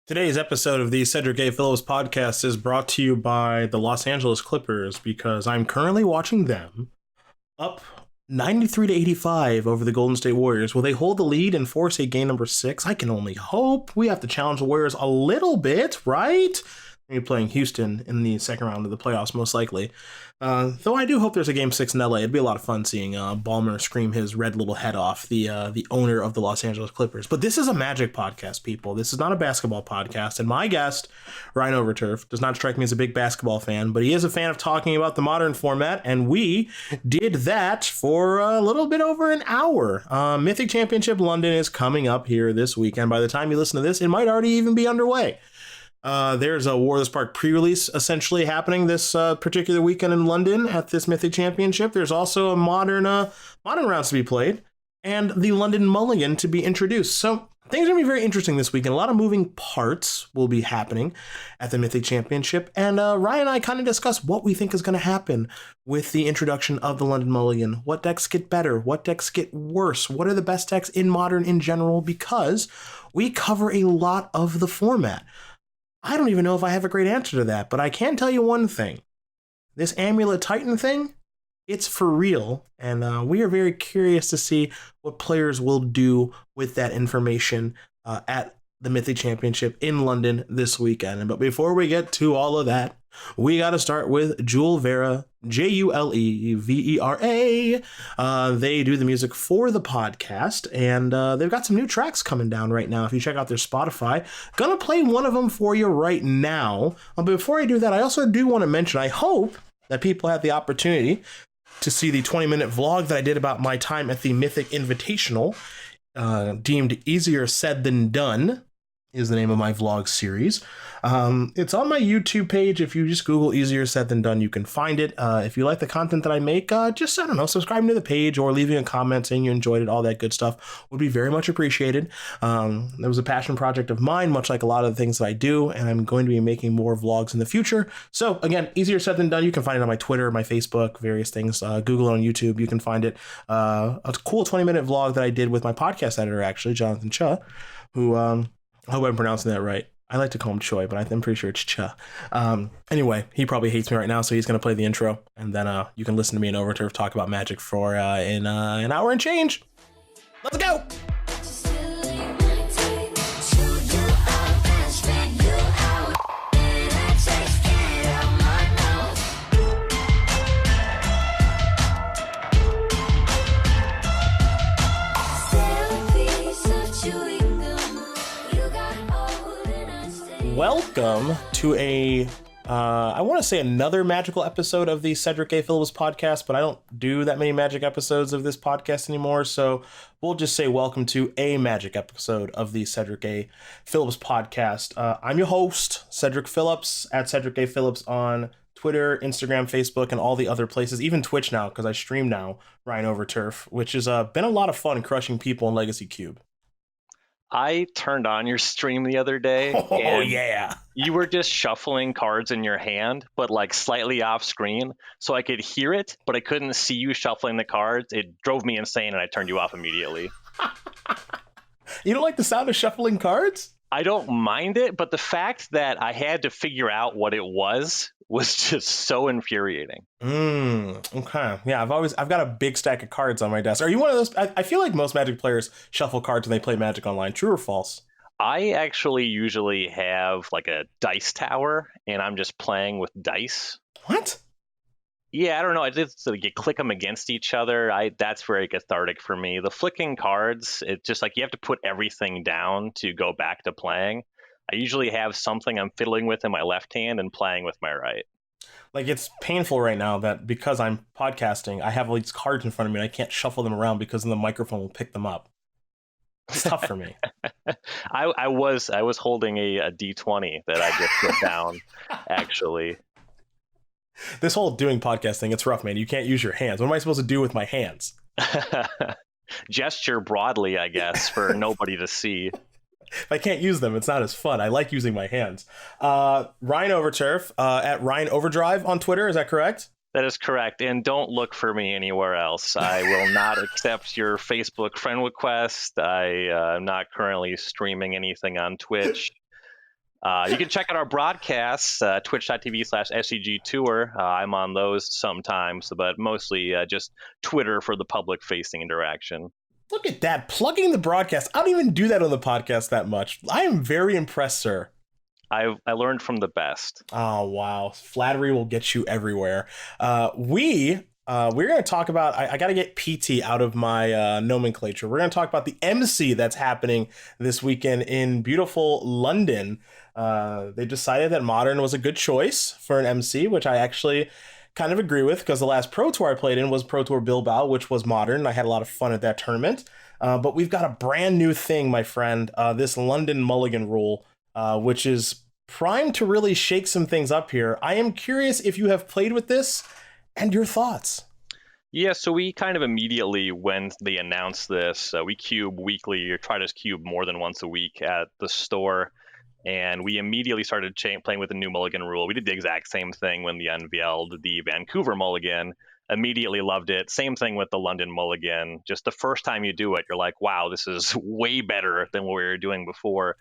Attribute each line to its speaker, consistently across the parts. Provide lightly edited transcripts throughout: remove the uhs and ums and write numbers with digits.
Speaker 1: Today's episode of the Cedric A. Phillips podcast is brought to you by the Los Angeles Clippers because I'm currently watching them up 93 to 85 over the Golden State Warriors. Will they hold the lead and force a game number 6? I can only hope. We have to challenge the Warriors a little bit, right? We're playing Houston in the second round of the playoffs, most likely. Though I do hope there's a game 6 in LA. It'd be a lot of fun seeing Ballmer scream his red little head off, the owner of the Los Angeles Clippers. But this is a Magic podcast, people. This is not a basketball podcast. And my guest, Ryan Overturf, does not strike me as a big basketball fan, but he is a fan of talking about the modern format. And we did that for a little bit over an hour. Mythic Championship London is coming up here this weekend. By the time you listen to this, it might already even be underway. There's a War of the Spark pre-release essentially happening this particular weekend in London at this Mythic Championship. There's also a modern rounds to be played and the London Mulligan to be introduced. So things are going to be very interesting this weekend. A lot of moving parts will be happening at the Mythic Championship. And Ryan and I kind of discuss what we think is going to happen with the introduction of the London Mulligan. What decks get better? What decks get worse? What are the best decks in Modern in general? Because we cover a lot of the format. I don't even know if I have a great answer to that, but I can tell you one thing. This Amulet Titan thing, it's for real, and we are very curious to see what players will do with that information at the Mythic Championship in London this weekend. But before we get to all of that, we got to start with Jule Vera, Julevera. They do the music for the podcast, and they've got some new tracks coming down right now. If you check out their Spotify, gonna play one of them for you right now. But before I do that, I also do want to mention, I hope that people have the opportunity to see the 20-minute vlog that I did about my time at the Mythic Invitational, deemed Easier Said Than Done is the name of my vlog series. It's on my YouTube page. If you just Google Easier Said Than Done, you can find it. If you like the content that I make, just, I don't know, subscribing to the page or leaving a comment saying you enjoyed it, all that good stuff would be very much appreciated. It was a passion project of mine, much like a lot of the things that I do, and I'm going to be making more vlogs in the future. So again, Easier Said Than Done. You can find it on my Twitter, my Facebook, various things. Google it on YouTube. You can find it. A cool 20-minute vlog that I did with my podcast editor, actually, Jonathan Cha, who... I hope I'm pronouncing that right. I like to call him Choi, but I'm pretty sure it's Cha. Anyway, he probably hates me right now, so he's going to play the intro, and then you can listen to me and Overturf talk about Magic for in an hour and change. Let's go! Welcome to I want to say another magical episode of the Cedric A. Phillips podcast, but I don't do that many magic episodes of this podcast anymore, so we'll just say welcome to a magic episode of the Cedric A. Phillips podcast. I'm your host, Cedric Phillips, at Cedric A. Phillips on Twitter, Instagram, Facebook, and all the other places, even Twitch now, because I stream now, Ryan Overturf, which has been a lot of fun crushing people in Legacy Cube.
Speaker 2: I turned on your stream the other day.
Speaker 1: Oh, yeah.
Speaker 2: You were just shuffling cards in your hand, but like slightly off screen. So I could hear it, but I couldn't see you shuffling the cards. It drove me insane, and I turned you off immediately.
Speaker 1: You don't like the sound of shuffling cards?
Speaker 2: I don't mind it, but the fact that I had to figure out what it was just so infuriating.
Speaker 1: Okay. Yeah, I've got a big stack of cards on my desk. Are you one of those? I feel like most Magic players shuffle cards when they play Magic Online. True or false?
Speaker 2: I actually usually have like a dice tower, and I'm just playing with dice.
Speaker 1: What?
Speaker 2: Yeah, I don't know. I just like, you click them against each other. That's very cathartic for me. The flicking cards, it's just like you have to put everything down to go back to playing. I usually have something I'm fiddling with in my left hand and playing with my right.
Speaker 1: Like, it's painful right now that because I'm podcasting, I have all these cards in front of me and I can't shuffle them around because then the microphone will pick them up. It's tough for me.
Speaker 2: I was holding a D20 that I just put down, actually.
Speaker 1: This whole doing podcasting, it's rough, man. You can't use your hands. What am I supposed to do with my hands?
Speaker 2: Gesture broadly, I guess, for nobody to see.
Speaker 1: If I can't use them, it's not as fun. I like using my hands. Ryan Overturf at Ryan Overdrive on Twitter. Is that correct?
Speaker 2: That is correct. And don't look for me anywhere else. I will not accept your Facebook friend request. I am not currently streaming anything on Twitch. You can check out our broadcasts, twitch.tv/SCG Tour. I'm on those sometimes, but mostly just Twitter for the public-facing interaction.
Speaker 1: Look at that, plugging the broadcast. I don't even do that on the podcast that much. I am very impressed, sir.
Speaker 2: I learned from the best.
Speaker 1: Oh, wow. Flattery will get you everywhere. We're going to talk about, I got to get PT out of my nomenclature. We're going to talk about the MC that's happening this weekend in beautiful London. They decided that Modern was a good choice for an MC, which I actually kind of agree with, because the last Pro Tour I played in was Pro Tour Bilbao, which was Modern. I had a lot of fun at that tournament. But we've got a brand new thing, my friend, this London Mulligan rule, which is primed to really shake some things up here. I am curious if you have played with this and your thoughts.
Speaker 2: Yeah, so we kind of immediately, when they announced this, we cube weekly, or try to cube more than once a week at the store. And we immediately started playing with the new Mulligan rule. We did the exact same thing when they unveiled the Vancouver Mulligan. Immediately loved it. Same thing with the London Mulligan. Just the first time you do it, you're like, wow, this is way better than what we were doing before.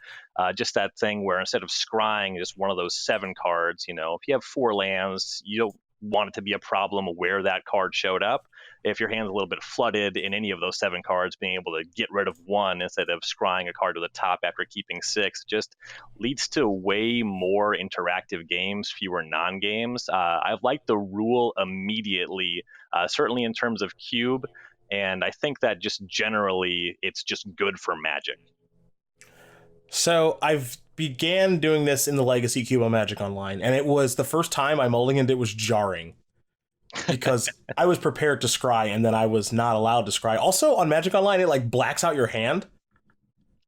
Speaker 2: Just that thing where instead of scrying just one of those 7 cards, if you have 4 lands, you don't want it to be a problem where that card showed up. If your hand's a little bit flooded in any of those 7 cards, being able to get rid of 1 instead of scrying a card to the top after keeping 6 just leads to way more interactive games, fewer non-games. I've liked the rule immediately, certainly in terms of cube, and I think that just generally it's just good for Magic.
Speaker 1: So I've began doing this in the Legacy Cube on Magic Online, and it was the first time I mulliganed. It was jarring because I was prepared to scry, and then I was not allowed to scry. Also, on Magic Online, it like blacks out your hand.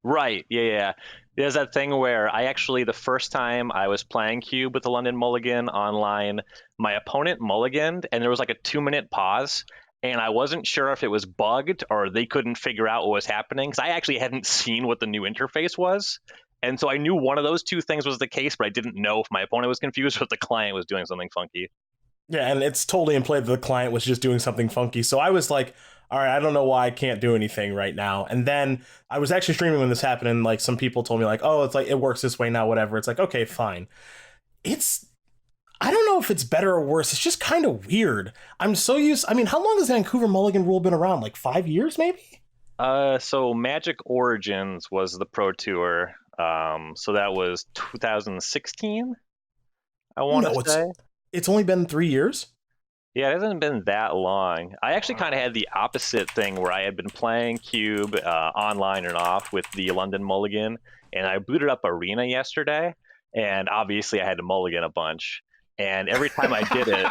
Speaker 2: Right, yeah. There's that thing where the first time I was playing Cube with the London Mulligan online, my opponent mulliganed, and there was like a 2-minute pause, and I wasn't sure if it was bugged or they couldn't figure out what was happening, because I actually hadn't seen what the new interface was. And so I knew one of those two things was the case, but I didn't know if my opponent was confused or if the client was doing something funky.
Speaker 1: Yeah, and it's totally in play that the client was just doing something funky. So I was like, all right, I don't know why I can't do anything right now. And then I was actually streaming when this happened, and like some people told me like, oh, it's like it works this way now, whatever. It's like, okay, fine. I don't know if it's better or worse. It's just kind of weird. I'm so used. I mean, how long has Vancouver Mulligan rule been around? Like 5 years, maybe?
Speaker 2: So Magic Origins was the Pro Tour. So that was 2016, I want to say.
Speaker 1: It's only been 3 years?
Speaker 2: Yeah, it hasn't been that long. I actually kind of had the opposite thing where I had been playing Cube online and off with the London Mulligan, and I booted up Arena yesterday, and obviously I had to mulligan a bunch. And every time I did it...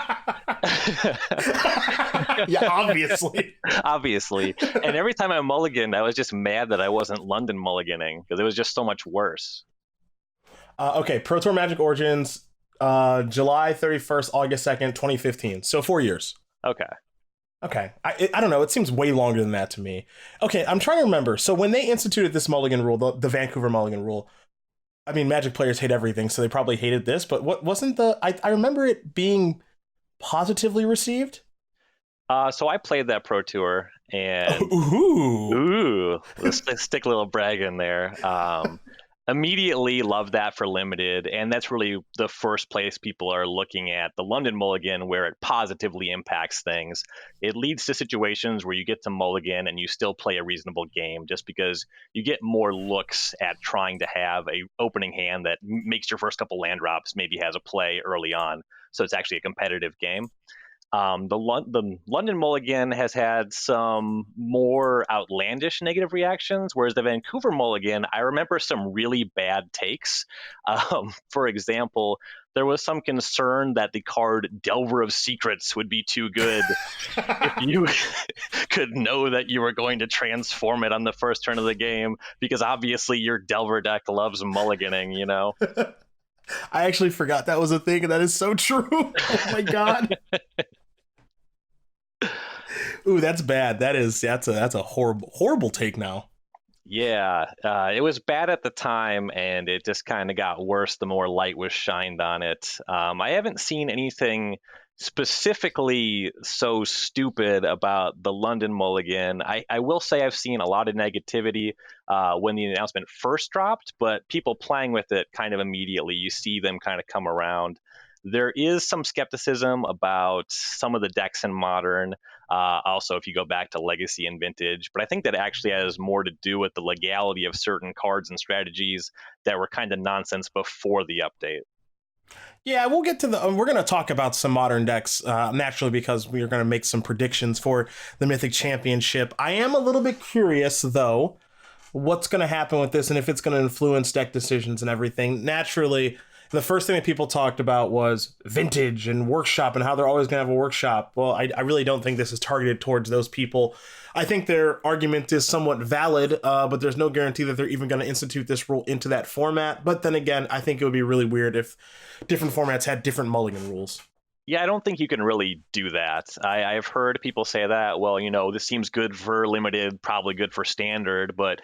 Speaker 1: Yeah, obviously.
Speaker 2: Obviously. And every time I mulliganed, I was just mad that I wasn't London mulliganing, because it was just so much worse.
Speaker 1: Okay, Pro Tour Magic Origins... July 31st, August 2nd, 2015. So 4 years.
Speaker 2: Okay.
Speaker 1: I don't know. It seems way longer than that to me. Okay, I'm trying to remember. So when they instituted this Mulligan rule, the Vancouver Mulligan rule, I mean, Magic players hate everything, so they probably hated this, but what wasn't I remember it being positively received?
Speaker 2: So I played that Pro Tour, and... Let's stick a little brag in there. Immediately love that for limited, and that's really the first place people are looking at the London Mulligan, where it positively impacts things. It leads to situations where you get to mulligan and you still play a reasonable game, just because you get more looks at trying to have a opening hand that makes your first couple land drops, maybe has a play early on, so it's actually a competitive game. The London Mulligan has had some more outlandish negative reactions, whereas the Vancouver Mulligan, I remember some really bad takes. For example, there was some concern that the card Delver of Secrets would be too good if you could know that you were going to transform it on the first turn of the game, because obviously your Delver deck loves mulliganing,
Speaker 1: I actually forgot that was a thing, and that is so true. Oh my god. Ooh, that's bad. That's a horrible take now.
Speaker 2: Yeah, it was bad at the time, and it just kind of got worse the more light was shined on it. I haven't seen anything specifically so stupid about the London Mulligan. I will say I've seen a lot of negativity when the announcement first dropped, but people playing with it kind of immediately, you see them kind of come around. There is some skepticism about some of the decks in Modern. Also, if you go back to Legacy and Vintage, but I think that actually has more to do with the legality of certain cards and strategies that were kind of nonsense before the update.
Speaker 1: Yeah, we'll get to we're going to talk about some modern decks naturally because we're going to make some predictions for the Mythic Championship. I am a little bit curious, though, what's going to happen with this and if it's going to influence deck decisions and everything. Naturally, the first thing that people talked about was Vintage and Workshop and how they're always going to have a workshop. Well, I really don't think this is targeted towards those people. I think their argument is somewhat valid, but there's no guarantee that they're even going to institute this rule into that format. But then again, I think it would be really weird if different formats had different mulligan rules.
Speaker 2: Yeah, I don't think you can really do that. I've heard people say that, well, this seems good for limited, probably good for standard, but,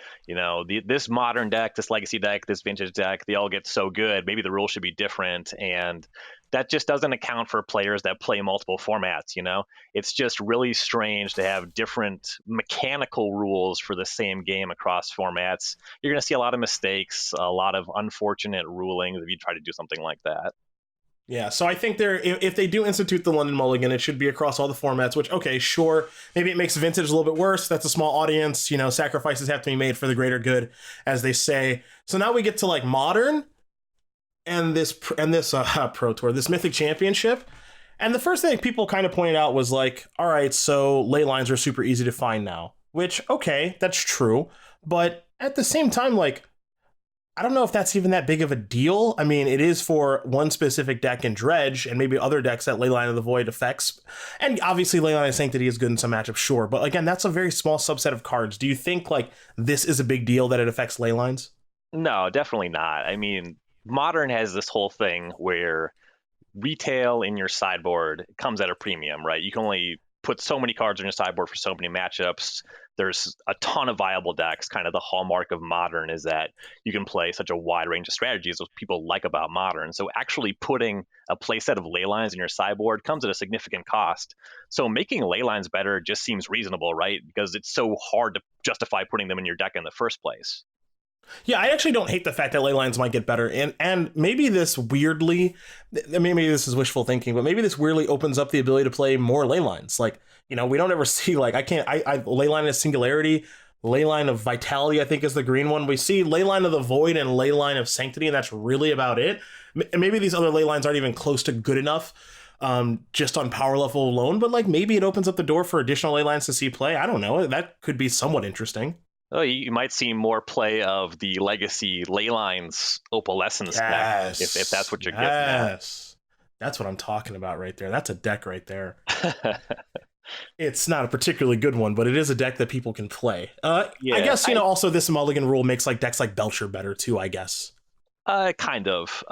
Speaker 2: this modern deck, this legacy deck, this vintage deck, they all get so good. Maybe the rules should be different. And that just doesn't account for players that play multiple formats, It's just really strange to have different mechanical rules for the same game across formats. You're going to see a lot of mistakes, a lot of unfortunate rulings if you try to do something like that.
Speaker 1: Yeah, so I think if they do institute the London Mulligan, it should be across all the formats, which, okay, sure, maybe it makes Vintage a little bit worse. That's a small audience, sacrifices have to be made for the greater good, as they say. So now we get to, like, Modern and this Pro Tour, this Mythic Championship. And the first thing people kind of pointed out was, like, all right, so ley lines are super easy to find now, which, okay, that's true. But at the same time, like, I don't know if that's even that big of a deal. I mean, it is for one specific deck in Dredge and maybe other decks that Leyline of the Void affects. And obviously Leyline of Sanctity is good in some matchups, sure. But again, that's a very small subset of cards. Do you think like this is a big deal that it affects Leylines?
Speaker 2: No, definitely not. I mean, Modern has this whole thing where retail in your sideboard comes at a premium, right? You can only put so many cards on your sideboard for so many matchups. There's a ton of viable decks. Kind of the hallmark of Modern is that you can play such a wide range of strategies, which people like about Modern. So actually putting a playset of ley lines in your sideboard comes at a significant cost. So making ley lines better just seems reasonable, right? Because it's so hard to justify putting them in your deck in the first place.
Speaker 1: Yeah, I actually don't hate the fact that ley lines might get better, and maybe this weirdly, maybe this is wishful thinking, but maybe this weirdly opens up the ability to play more ley lines. Like, we don't ever see like I ley line of Singularity, ley line of Vitality, I think is the green one. We see ley line of the Void and ley line of Sanctity, and that's really about it. And maybe these other ley lines aren't even close to good enough, just on power level alone. But like maybe it opens up the door for additional ley lines to see play. I don't know. That could be somewhat interesting.
Speaker 2: Oh, you might see more play of the Legacy Leylines Opalescence deck, if that's what you're getting at.
Speaker 1: Yes, that's what I'm talking about right there. That's a deck right there. It's not a particularly good one, but it is a deck that people can play. Yeah, I guess, also this Mulligan rule makes like decks like Belcher better too, I guess.
Speaker 2: Kind of.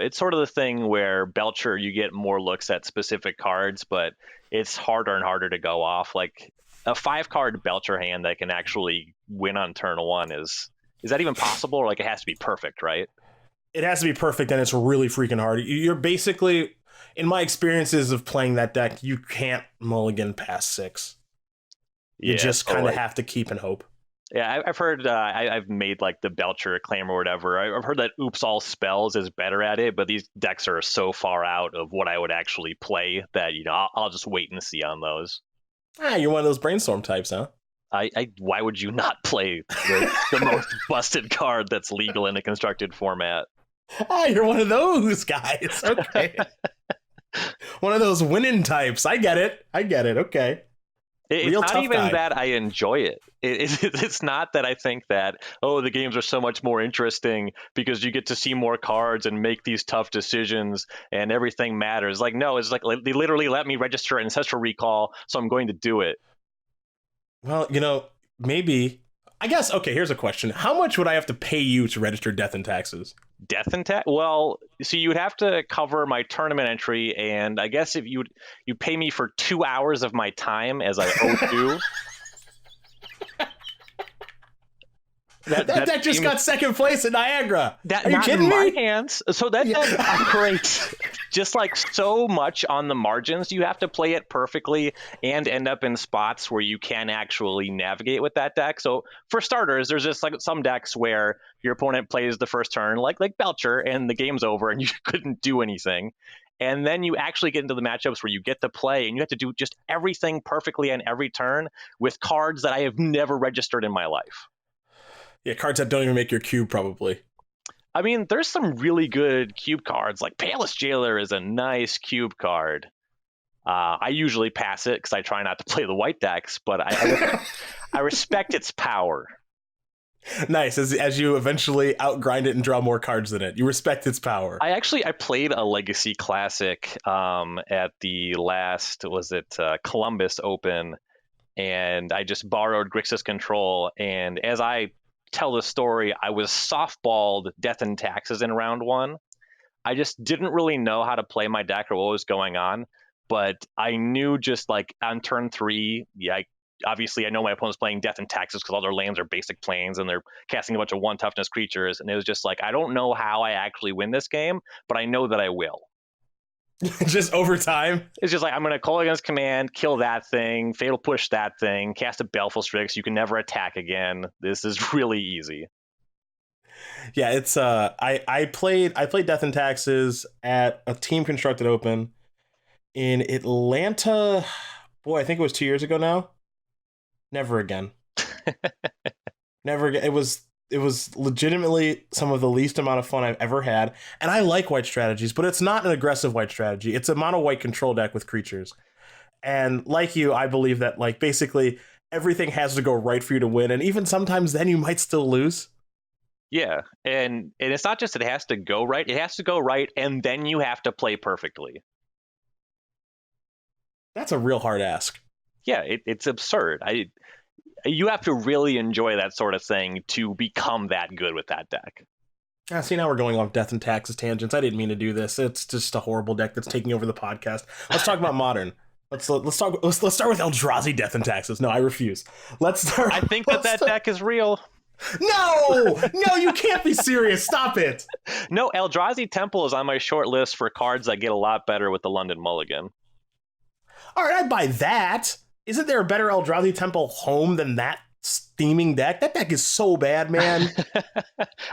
Speaker 2: It's sort of the thing where Belcher, you get more looks at specific cards, but it's harder and harder to go off. Like, a 5-card Belcher hand that can actually win on turn 1 is that even possible? Or like it has to be perfect, right?
Speaker 1: It has to be perfect, and it's really freaking hard. You're basically, in my experiences of playing that deck, you can't mulligan past 6. You just kind of have to keep and hope.
Speaker 2: Yeah, I've heard, I've made like the Belcher claim or whatever. I've heard that Oops All Spells is better at it, but these decks are so far out of what I would actually play that, I'll just wait and see on those.
Speaker 1: You're one of those brainstorm types, huh?
Speaker 2: Why would you not play the most busted card that's legal in a constructed format?
Speaker 1: You're one of those guys. Okay. One of those winning types. I get it. Okay.
Speaker 2: It's not even that I enjoy it. It's not that I think that, the games are so much more interesting because you get to see more cards and make these tough decisions and everything matters. Like, no, it's like they literally let me register Ancestral Recall, so I'm going to do it.
Speaker 1: Well, maybe. I guess, okay, here's a question. How much would I have to pay you to register Death and Taxes?
Speaker 2: Death and Tax? Well, so you would have to cover my tournament entry, and I guess if you pay me for 2 hours of my time as I owe you.
Speaker 1: that just got second place at Niagara.
Speaker 2: Are you kidding me? My hands. So that's great. just like so much on the margins. You have to play it perfectly and end up in spots where you can actually navigate with that deck. So for starters, there's just like some decks where your opponent plays the first turn, like Belcher, and the game's over and you couldn't do anything. And then you actually get into the matchups where you get to play and you have to do just everything perfectly on every turn with cards that I have never registered in my life.
Speaker 1: Yeah, cards that don't even make your cube, probably.
Speaker 2: I mean, there's some really good cube cards. Like Palace Jailer is a nice cube card. I usually pass it because I try not to play the white decks, but I respect its power.
Speaker 1: Nice, as you eventually outgrind it and draw more cards than it. You respect its power.
Speaker 2: I played a Legacy Classic at the last, Columbus Open, and I just borrowed Grixis Control, and as I tell the story, I was softballed Death and Taxes in round one. I just didn't really know how to play my deck or what was going on, but I knew just like on turn three, obviously I know my opponent's playing Death and Taxes because all their lands are basic planes and they're casting a bunch of 1 toughness creatures, and it was just like, I don't know how I actually win this game, but I know that I will.
Speaker 1: Just over time?
Speaker 2: It's just like, I'm going to call against command, kill that thing, fatal push that thing, cast a Baleful Strix, you can never attack again. This is really easy.
Speaker 1: Yeah, it's I played Death and Taxes at a Team Constructed Open in Atlanta. Boy, I think it was 2 years ago now. Never again. Never again. It was legitimately some of the least amount of fun I've ever had. And I like white strategies, but it's not an aggressive white strategy. It's a mono white control deck with creatures. And like you, I believe that like basically everything has to go right for you to win. And even sometimes then you might still lose.
Speaker 2: Yeah. And it's not just it has to go right. It has to go right. And then you have to play perfectly.
Speaker 1: That's a real hard ask.
Speaker 2: Yeah, it's absurd. You have to really enjoy that sort of thing to become that good with that deck.
Speaker 1: See, now we're going off Death and Taxes tangents. I didn't mean to do this. It's just a horrible deck that's taking over the podcast. Let's talk about Modern. Let's start with Eldrazi Death and Taxes. No, I refuse. Let's start.
Speaker 2: I think that deck is real.
Speaker 1: No, you can't be serious. Stop it.
Speaker 2: No, Eldrazi Temple is on my short list for cards that get a lot better with the London Mulligan.
Speaker 1: All right, I'd buy that. Isn't there a better Eldrazi Temple home than that steaming deck? That deck is so bad, man.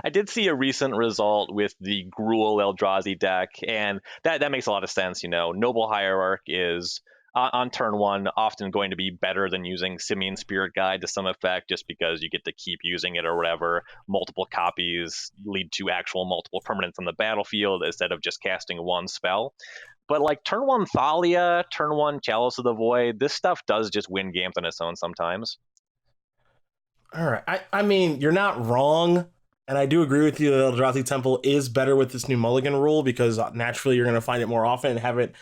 Speaker 2: I did see a recent result with the Gruul Eldrazi deck, and that makes a lot of sense. Noble Hierarch is on turn one often going to be better than using Simian Spirit Guide to some effect, just because you get to keep using it or whatever. Multiple copies lead to actual multiple permanents on the battlefield instead of just casting one spell. But like turn one Thalia, turn one Chalice of the Void, this stuff does just win games on its own sometimes.
Speaker 1: All right. I mean, you're not wrong. And I do agree with you that Eldrazi Temple is better with this new Mulligan rule because naturally you're going to find it more often and have it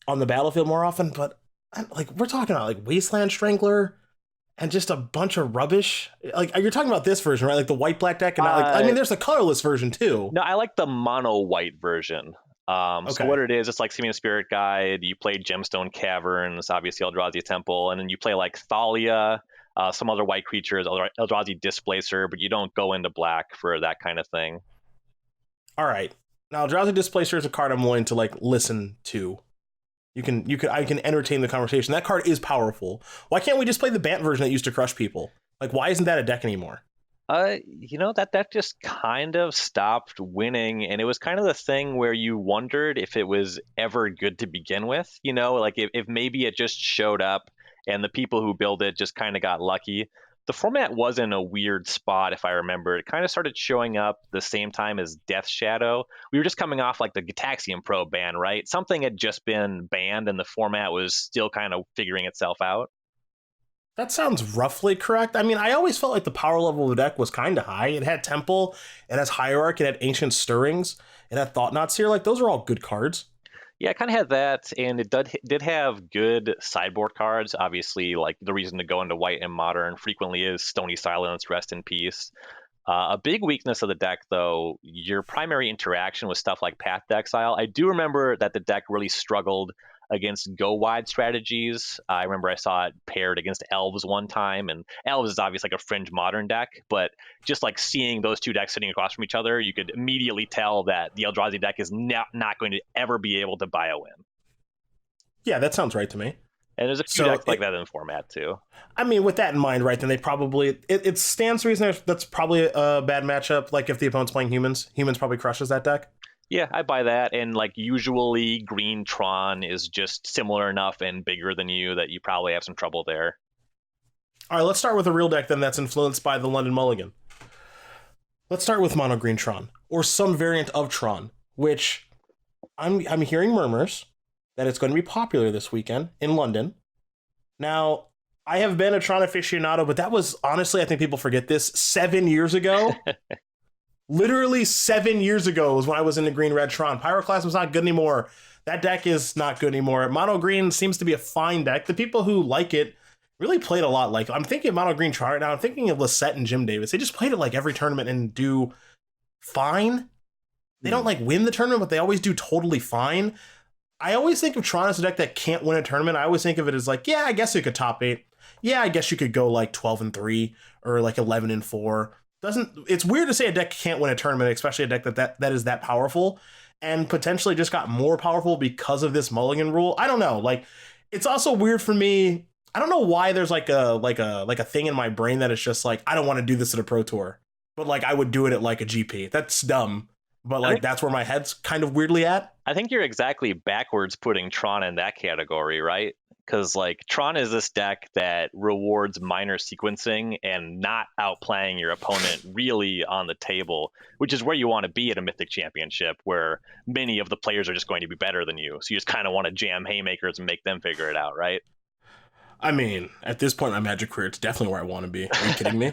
Speaker 1: on the battlefield more often. But like we're talking about like Wasteland Strangler and just a bunch of rubbish. Like you're talking about this version, right? Like the white-black deck. And there's a colorless version too.
Speaker 2: No, I like the mono white version. Okay. So what it is, it's like Simian Spirit Guide. You play Gemstone Caverns, obviously Eldrazi Temple, and then you play like Thalia, some other white creatures, Eldrazi Displacer, but you don't go into black for that kind of thing.
Speaker 1: All right. Now, Eldrazi Displacer is a card I'm willing to like listen to. I can entertain the conversation. That card is powerful. Why can't we just play the Bant version that used to crush people? Like, why isn't that a deck anymore?
Speaker 2: That just kind of stopped winning, and it was kind of the thing where you wondered if it was ever good to begin with. Like if maybe it just showed up and the people who built it just kind of got lucky. The format was in a weird spot, if I remember. It kind of started showing up the same time as Death Shadow. We were just coming off like the Gitaxian Pro ban, right? Something had just been banned and the format was still kind of figuring itself out.
Speaker 1: That sounds roughly correct. I mean, I always felt like the power level of the deck was kind of high. It had Temple, it has Hierarch, it had Ancient Stirrings, it had Thought Knot Seer. Like, those are all good cards.
Speaker 2: Yeah, it kind of had that, and it did have good sideboard cards. Obviously, like the reason to go into white and Modern frequently is Stony Silence, Rest in Peace. A big weakness of the deck, though, your primary interaction with stuff like Path to Exile. I do remember that the deck really struggled against go wide strategies. I remember I saw it paired against elves one time, and elves is obviously like a fringe modern deck, but just like seeing those two decks sitting across from each other, you could immediately tell that the Eldrazi deck is not going to ever be able to buy a win.
Speaker 1: Yeah, that sounds right to me.
Speaker 2: And there's a few decks like that in the format too.
Speaker 1: I mean, with that in mind, right, then they probably it stands to reason that's probably a bad matchup. Like if the opponent's playing humans probably crushes that deck.
Speaker 2: Yeah, I buy that. And like usually green Tron is just similar enough and bigger than you that you probably have some trouble there.
Speaker 1: All right, let's start with a real deck then that's influenced by the London Mulligan. Let's start with mono green Tron, or some variant of Tron, which I'm hearing murmurs that it's going to be popular this weekend in London. Now, I have been a Tron aficionado, but that was, honestly, I think people forget this, 7 years ago. Literally 7 years ago was when I was into green-red Tron. Pyroclasm's not good anymore. That deck is not good anymore. Mono green seems to be a fine deck. The people who like it really played a lot like... I'm thinking of mono green Tron right now. I'm thinking of Lisette and Jim Davis. They just played it like every tournament and do fine. They don't like win the tournament, but they always do totally fine. I always think of Tron as a deck that can't win a tournament. I always think of it as like, yeah, I guess you could top 8. Yeah, I guess you could go like 12-3 or like 11-4. It's weird to say a deck can't win a tournament, especially a deck that is that powerful and potentially just got more powerful because of this mulligan rule. I don't know. Like, it's also weird for me. I don't know why there's like a thing in my brain that is just like, I don't want to do this at a pro tour, but like I would do it at like a GP. That's dumb. But like that's where my head's kind of weirdly at.
Speaker 2: I think you're exactly backwards putting Tron in that category, right? Because like Tron is this deck that rewards minor sequencing and not outplaying your opponent really on the table, which is where you want to be at a Mythic Championship, where many of the players are just going to be better than you. So you just kind of want to jam haymakers and make them figure it out, right?
Speaker 1: I mean, at this point in my Magic career, it's definitely where I want to be. Are you kidding me?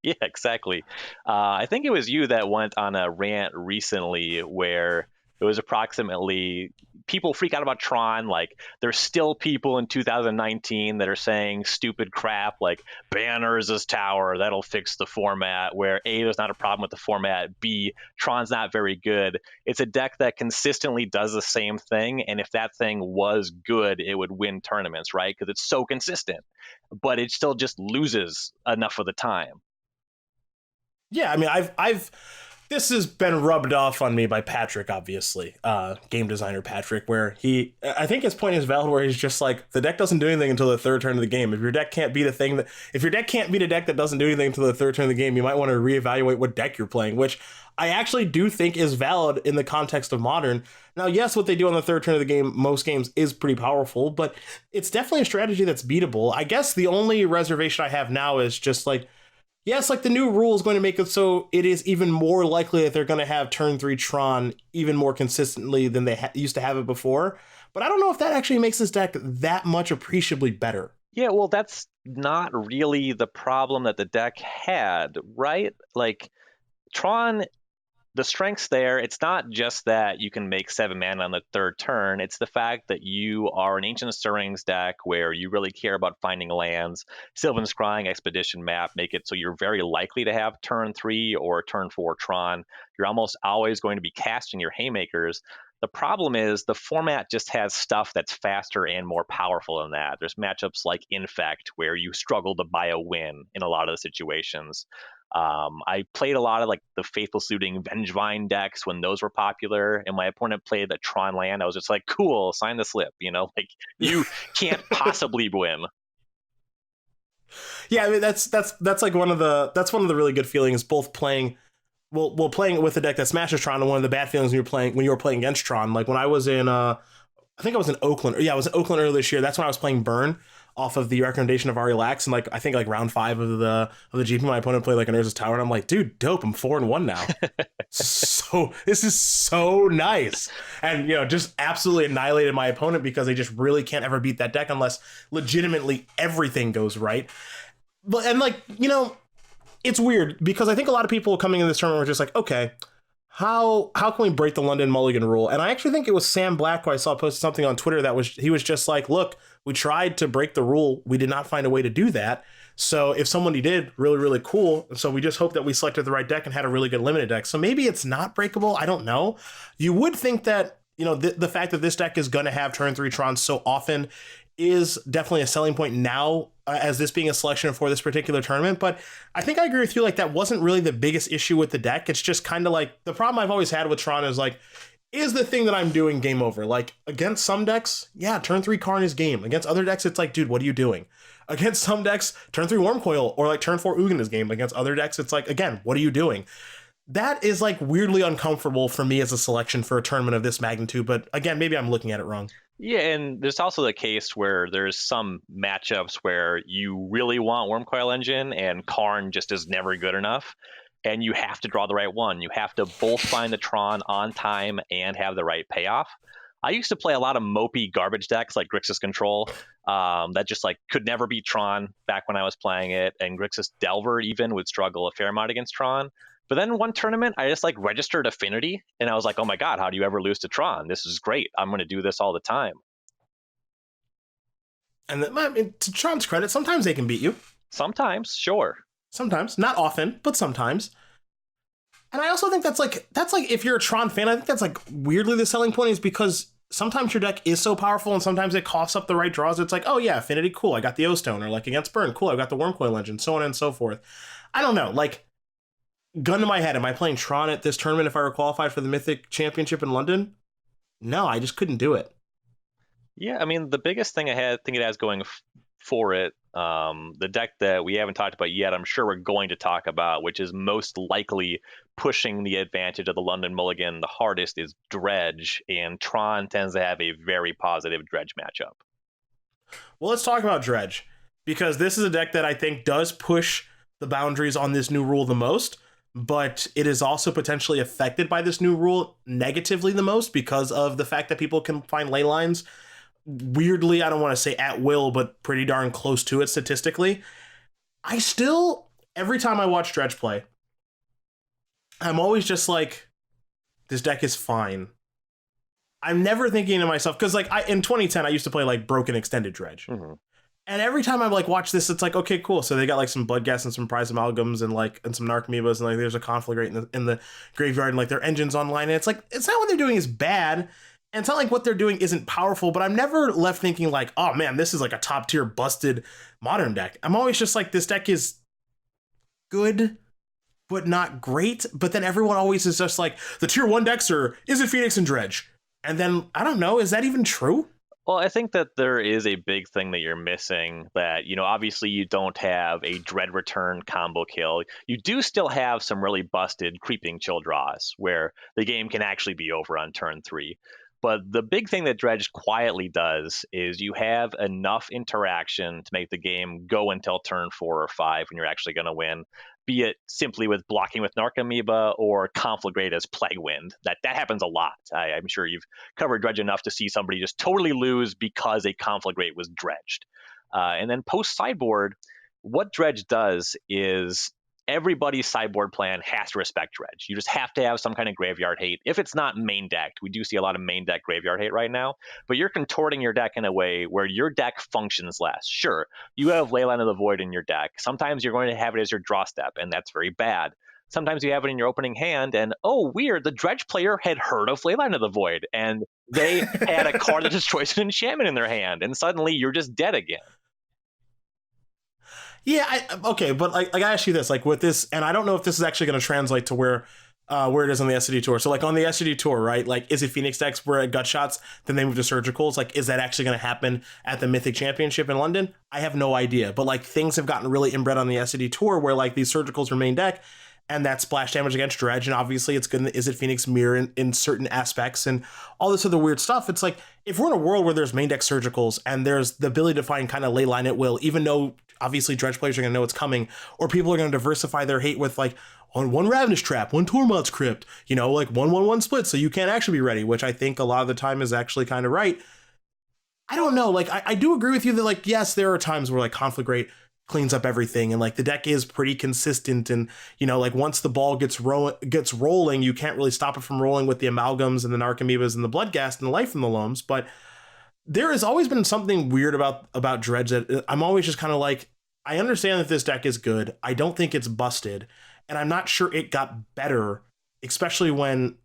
Speaker 2: Yeah, exactly. I think it was you that went on a rant recently where it was approximately people freak out about Tron. Like there's still people in 2019 that are saying stupid crap like banners as tower, that'll fix the format, where A, there's not a problem with the format, B, Tron's not very good. It's a deck that consistently does the same thing, and if that thing was good, it would win tournaments, right? Because it's so consistent, but it still just loses enough of the time.
Speaker 1: Yeah, I mean, I've this has been rubbed off on me by Patrick, obviously, game designer Patrick, where I think his point is valid, where he's just like, the deck doesn't do anything until the third turn of the game. If your deck can't beat a deck that doesn't do anything until the third turn of the game, you might want to reevaluate what deck you're playing, which I actually do think is valid in the context of Modern. Now, yes, what they do on the third turn of the game, most games, is pretty powerful, but it's definitely a strategy that's beatable. I guess the only reservation I have now is just like, yes, like the new rule is going to make it so it is even more likely that they're going to have turn 3 Tron even more consistently than they used to have it before. But I don't know if that actually makes this deck that much appreciably better.
Speaker 2: Yeah, well, that's not really the problem that the deck had, right? Like, Tron, the strengths there, it's not just that you can make 7 mana on the third turn. It's the fact that you are an Ancient Stirrings deck where you really care about finding lands. Sylvan Scrying Expedition map make it so you're very likely to have turn 3 or turn 4 Tron. You're almost always going to be casting your haymakers. The problem is the format just has stuff that's faster and more powerful than that. There's matchups like Infect where you struggle to buy a win in a lot of the situations. I played a lot of like the Faithful Suiting Vengevine decks when those were popular, and my opponent played a Tron land. I was just like, cool, sign the slip, like you can't possibly win.
Speaker 1: Yeah, I mean that's like one of the really good feelings, both playing playing with a deck that smashes Tron, and one of the bad feelings when you were playing against Tron. Like when I was in I think I was in Oakland. Yeah, I was in Oakland earlier this year. That's when I was playing Burn off of the recommendation of Ari Lax, and like I think like round 5 of the GP, my opponent played like an Urza's Tower, and I'm like, dude, dope, I'm 4-1 now. So this is so nice, and just absolutely annihilated my opponent because they just really can't ever beat that deck unless legitimately everything goes right. But it's weird because I think a lot of people coming in this tournament were just like, okay, how can we break the London Mulligan rule? And I actually think it was Sam Black who I saw posted something on Twitter he was just like, look, we tried to break the rule. We did not find a way to do that. So if somebody did, really, really cool. So we just hope that we selected the right deck and had a really good limited deck. So maybe it's not breakable. I don't know. You would think that, the fact that this deck is going to have turn 3 Tron so often is definitely a selling point now, as this being a selection for this particular tournament. But I think I agree with you, like, that wasn't really the biggest issue with the deck. It's just kind of like the problem I've always had with Tron is like, is the thing that I'm doing game over? Like, against some decks, yeah, turn 3 Karn is game. Against other decks, it's like, dude, what are you doing? Against some decks, turn 3 Wormcoil or like turn 4 Ugin is game. Against other decks, it's like, again, what are you doing? That is like weirdly uncomfortable for me as a selection for a tournament of this magnitude. But again, maybe I'm looking at it wrong.
Speaker 2: Yeah, and there's also the case where there's some matchups where you really want Wormcoil Engine and Karn just is never good enough, and you have to draw the right one. You have to both find the Tron on time and have the right payoff. I used to play a lot of mopey garbage decks like Grixis Control that just like could never beat Tron back when I was playing it, and Grixis Delver even would struggle a fair amount against Tron. But then one tournament, I just like registered Affinity, and I was like, oh my god, how do you ever lose to Tron? This is great. I'm going to do this all the time.
Speaker 1: And I mean, to Tron's credit, sometimes they can beat you.
Speaker 2: Sometimes, sure.
Speaker 1: Sometimes, not often, but sometimes. And I also think that's like if you're a Tron fan, I think that's like weirdly the selling point is because sometimes your deck is so powerful and sometimes it coughs up the right draws. It's like, oh yeah, Affinity, cool, I got the O-Stone, or like against Burn, cool, I got the Wormcoil Engine, so on and so forth. I don't know, like, gun to my head, am I playing Tron at this tournament if I were qualified for the Mythic Championship in London? No, I just couldn't do it.
Speaker 2: Yeah, I mean, the biggest thing I think it has going for it, the deck that we haven't talked about yet, I'm sure we're going to talk about, which is most likely pushing the advantage of the London Mulligan the hardest, is Dredge, and Tron tends to have a very positive Dredge matchup.
Speaker 1: Well, let's talk about Dredge, because this is a deck that I think does push the boundaries on this new rule the most, but it is also potentially affected by this new rule negatively the most because of the fact that people can find ley lines weirdly, I don't want to say at will, but pretty darn close to it statistically. I still, every time I watch Dredge play, I'm always just like, this deck is fine. I'm never thinking to myself, because like in 2010, I used to play like Broken Extended Dredge. Mm-hmm. And every time I like watch this, it's like, okay, cool. So they got like some Bloodghast and some Prize Amalgams and some Narcomoebas, and like there's a Conflagrate in the graveyard, and like their engine's online. And it's like, it's not what they're doing is bad. And it's not like what they're doing isn't powerful, but I'm never left thinking like, oh man, this is like a top tier busted modern deck. I'm always just like, this deck is good, but not great. But then everyone always is just like, the tier 1 decks are, is it Phoenix and Dredge? And then, I don't know, is that even true?
Speaker 2: Well, I think that there is a big thing that you're missing that, obviously you don't have a Dread Return combo kill. You do still have some really busted Creeping Chill draws where the game can actually be over on turn 3. But the big thing that Dredge quietly does is you have enough interaction to make the game go until turn 4 or 5 when you're actually going to win, be it simply with blocking with Narcomoeba or Conflagrate as Plague Wind. That happens a lot. I'm sure you've covered Dredge enough to see somebody just totally lose because a Conflagrate was dredged. And then post-sideboard, what Dredge does is everybody's sideboard plan has to respect Dredge. You just have to have some kind of graveyard hate. If it's not main decked, we do see a lot of main deck graveyard hate right now, but you're contorting your deck in a way where your deck functions less. Sure, you have Leyline of the Void in your deck. Sometimes you're going to have it as your draw step, and that's very bad. Sometimes you have it in your opening hand, and oh, weird, the Dredge player had heard of Leyline of the Void, and they had a card that destroys an enchantment in their hand, and suddenly you're just dead again.
Speaker 1: Yeah, okay, but like I ask you this, like with this, and I don't know if this is actually going to translate to where it is on the SCD tour. So like on the SCD tour, right? Like, is it Phoenix decks where at gut shots, then they move to surgicals? Like, is that actually going to happen at the Mythic Championship in London? I have no idea. But like things have gotten really inbred on the SCD tour where like these surgicals are main deck, and that splash damage against Dredge, and obviously it's good. Is it Phoenix mirror in certain aspects and all this other weird stuff? It's like, if we're in a world where there's main deck surgicals and there's the ability to find kind of ley line at will, even though obviously Dredge players are going to know it's coming, or people are going to diversify their hate with like on one Ravenous Trap, one Tormod's Crypt, like 1/1/1 split, so you can't actually be ready, which I think a lot of the time is actually kind of right. I don't know, like I do agree with you that like, yes, there are times where like Conflagrate cleans up everything and like the deck is pretty consistent, and like once the ball gets rolling, you can't really stop it from rolling with the Amalgams and the Narcomoebas and the Bloodghast and the Life from the Loams. But there has always been something weird about Dredge that I'm always just kind of like, I understand that this deck is good. I don't think it's busted, and I'm not sure it got better, especially when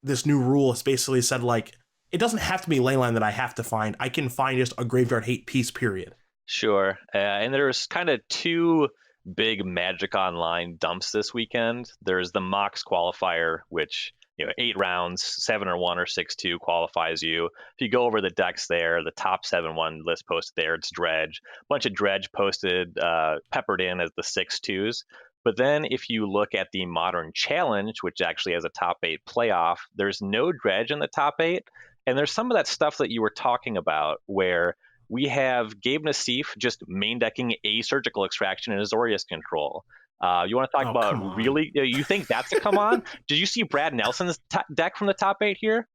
Speaker 1: this new rule has basically said like, it doesn't have to be Leyline that I have to find. I can find just a Graveyard Hate piece, period.
Speaker 2: Sure. And there's kind of two big Magic Online dumps this weekend. There's the Mox qualifier, which 8 rounds, 7-1 or 6-2 qualifies you. If you go over the decks there, the top 7-1 list posted there, it's Dredge. A bunch of Dredge posted, peppered in as the 6-2s. But then if you look at the Modern Challenge, which actually has a top 8 playoff, there's no Dredge in the top 8. And there's some of that stuff that you were talking about where we have Gabe Nassif just main decking a Surgical Extraction in Azorius Control. You want to talk about really? You think that's a come on? Did you see Brad Nelson's deck from the top 8 here?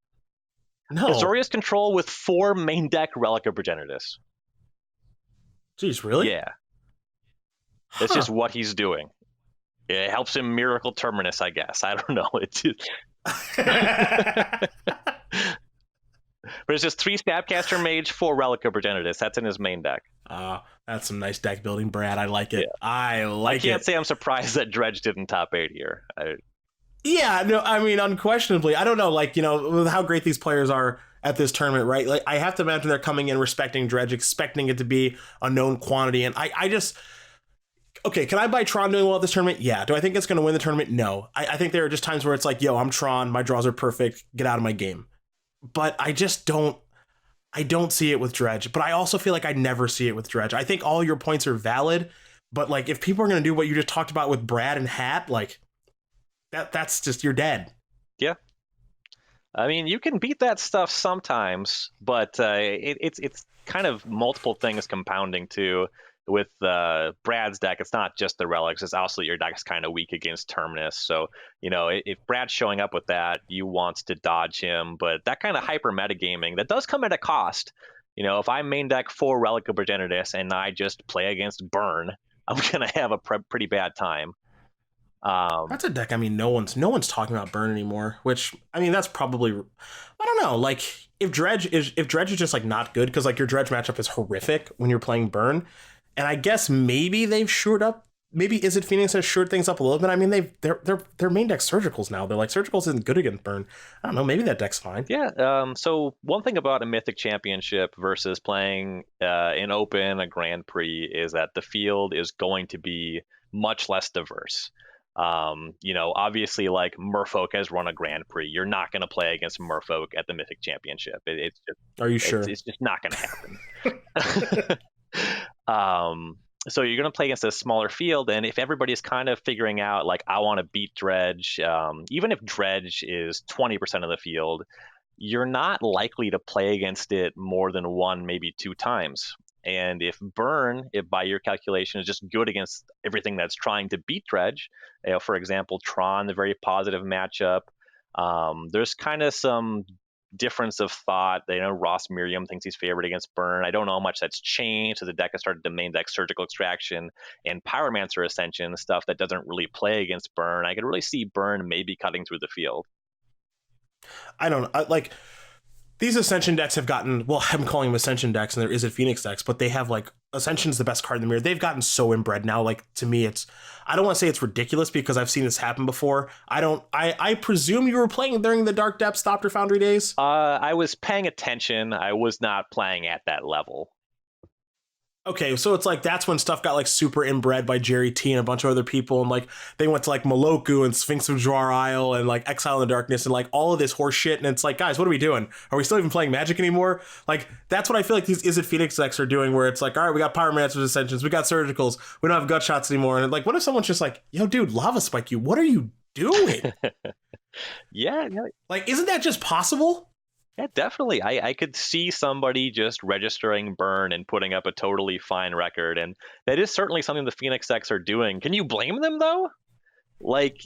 Speaker 1: No.
Speaker 2: Azorius Control with 4 main deck Relic of Progenitus.
Speaker 1: Jeez, really?
Speaker 2: Yeah. That's just what he's doing. It helps him Miracle Terminus, I guess. I don't know. It's just... But it's just 3 Snapcaster Mage, 4 Relic of Progenitus. That's in his main deck.
Speaker 1: That's some nice deck building, Brad. I like it.
Speaker 2: Yeah.
Speaker 1: I
Speaker 2: can't say I'm surprised that Dredge didn't top 8 here.
Speaker 1: Yeah, no, I mean, unquestionably. I don't know, with how great these players are at this tournament, right? Like, I have to imagine they're coming in respecting Dredge, expecting it to be a known quantity. And I just... Okay, can I buy Tron doing well at this tournament? Yeah. Do I think it's going to win the tournament? No. I think there are just times where it's like, yo, I'm Tron, my draws are perfect, get out of my game. But I just don't see it with Dredge. But I also feel like I never see it with Dredge. I think all your points are valid, but like if people are going to do what you just talked about with Brad and Hat, like that's just, you're dead.
Speaker 2: Yeah. I mean, you can beat that stuff sometimes, but it's kind of multiple things compounding too. With Brad's deck, it's not just the relics, it's also your deck's kind of weak against Terminus. So, if Brad's showing up with that, you want to dodge him. But that kind of hyper metagaming, that does come at a cost. If I main deck 4 Relic of Progenitus and I just play against Burn, I'm going to have a pretty bad time.
Speaker 1: That's a deck, I mean, no one's talking about Burn anymore, which, I mean, that's probably, I don't know, like, if Dredge is just, like, not good, because, like, your Dredge matchup is horrific when you're playing Burn. And I guess maybe they've shored up. Maybe Izzet Phoenix has shored things up a little bit. I mean, they're main deck Surgicals now. They're like, Surgicals isn't good against Burn. I don't know. Maybe that deck's fine.
Speaker 2: Yeah. So one thing about a Mythic Championship versus playing an Open, a Grand Prix, is that the field is going to be much less diverse. Obviously, like Merfolk has run a Grand Prix. You're not going to play against Merfolk at the Mythic Championship. It's just,
Speaker 1: are you sure?
Speaker 2: It's just not going to happen. So you're going to play against a smaller field, and if everybody's kind of figuring out, like, I want to beat Dredge, even if Dredge is 20% of the field, you're not likely to play against it more than 1, maybe 2 times. And if Burn, if by your calculation, is just good against everything that's trying to beat Dredge, for example, Tron, the very positive matchup, there's kind of some difference of thought. Ross Miriam thinks he's favored against Burn. I don't know how much that's changed. So the deck has started to main deck Surgical Extraction and Pyromancer Ascension, stuff that doesn't really play against Burn. I could really see Burn maybe cutting through the field.
Speaker 1: I don't know. Like, these Ascension decks have gotten, well, I'm calling them Ascension decks, and there is a Phoenix decks, but they have, like, Ascension's the best card in the mirror. They've gotten so inbred now. Like, to me, I don't want to say it's ridiculous because I've seen this happen before. I presume you were playing during the Dark Depths Thopter Foundry days?
Speaker 2: I was paying attention. I was not playing at that level.
Speaker 1: Okay, so it's like that's when stuff got like super inbred by Jerry T and a bunch of other people, and like they went to like Maloku and Sphinx of Jwar Isle and like Exile in the Darkness and like all of this horse shit, and it's like, guys, what are we doing? Are we still even playing Magic anymore? Like, that's what I feel like these Izzet Phoenix decks are doing, where it's like, all right, we got Pyromancer's Ascensions, we got Surgicals, we don't have gut shots anymore, and like, what if someone's just like, yo, dude, Lava Spike you, what are you doing?
Speaker 2: Yeah.
Speaker 1: Like, isn't that just possible?
Speaker 2: Yeah, definitely. I could see somebody just registering Burn and putting up a totally fine record, and that is certainly something the Phoenix decks are doing. Can you blame them, though? Like,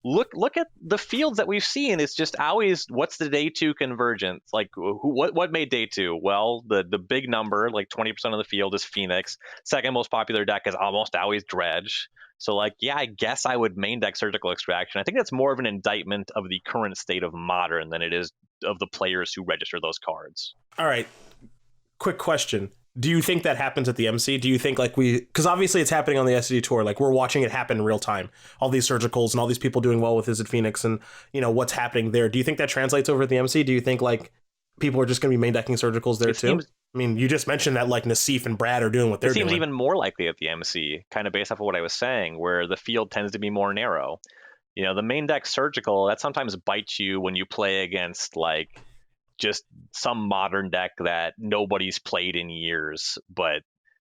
Speaker 2: look at the fields that we've seen. It's just always, what's the day 2 convergence? Like, what made day 2? Well, the big number, like 20% of the field, is Phoenix. Second most popular deck is almost always Dredge. So, like, yeah, I guess I would main deck Surgical Extraction. I think that's more of an indictment of the current state of Modern than it is of the players who register those cards.
Speaker 1: All right. Quick question. Do you think that happens at the MC? Do you think, like, because obviously it's happening on the SCG tour, like, we're watching it happen in real time. All these Surgicals and all these people doing well with Izzet Phoenix and, what's happening there. Do you think that translates over at the MC? Do you think, like, people are just going to be main decking surgicals there
Speaker 2: It
Speaker 1: too?
Speaker 2: seems
Speaker 1: I mean, you just mentioned that like Nassif and Brad are doing what
Speaker 2: it
Speaker 1: they're
Speaker 2: seems
Speaker 1: doing.
Speaker 2: even more likely at the MC, kind of based off of what I was saying, where the field tends to be more narrow. The main deck surgical, that sometimes bites you when you play against like just some modern deck that nobody's played in years. But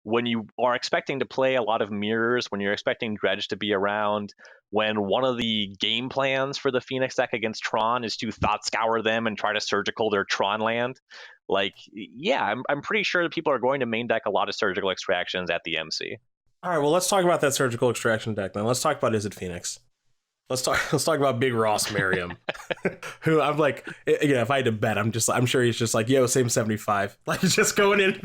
Speaker 2: when you are expecting to play a lot of mirrors, when you're expecting Dredge to be around, when one of the game plans for the Phoenix deck against Tron is to Thought Scour them and try to surgical their Tron land, like, yeah, I'm pretty sure that people are going to main deck a lot of surgical extractions at the MC.
Speaker 1: All right, well, let's talk about that surgical extraction deck then. Let's talk about Is It Phoenix? Let's talk. Let's talk about Big Ross Merriam, who I'm like, if I had to bet, I'm sure he's just like, yo, same 75, like just going in,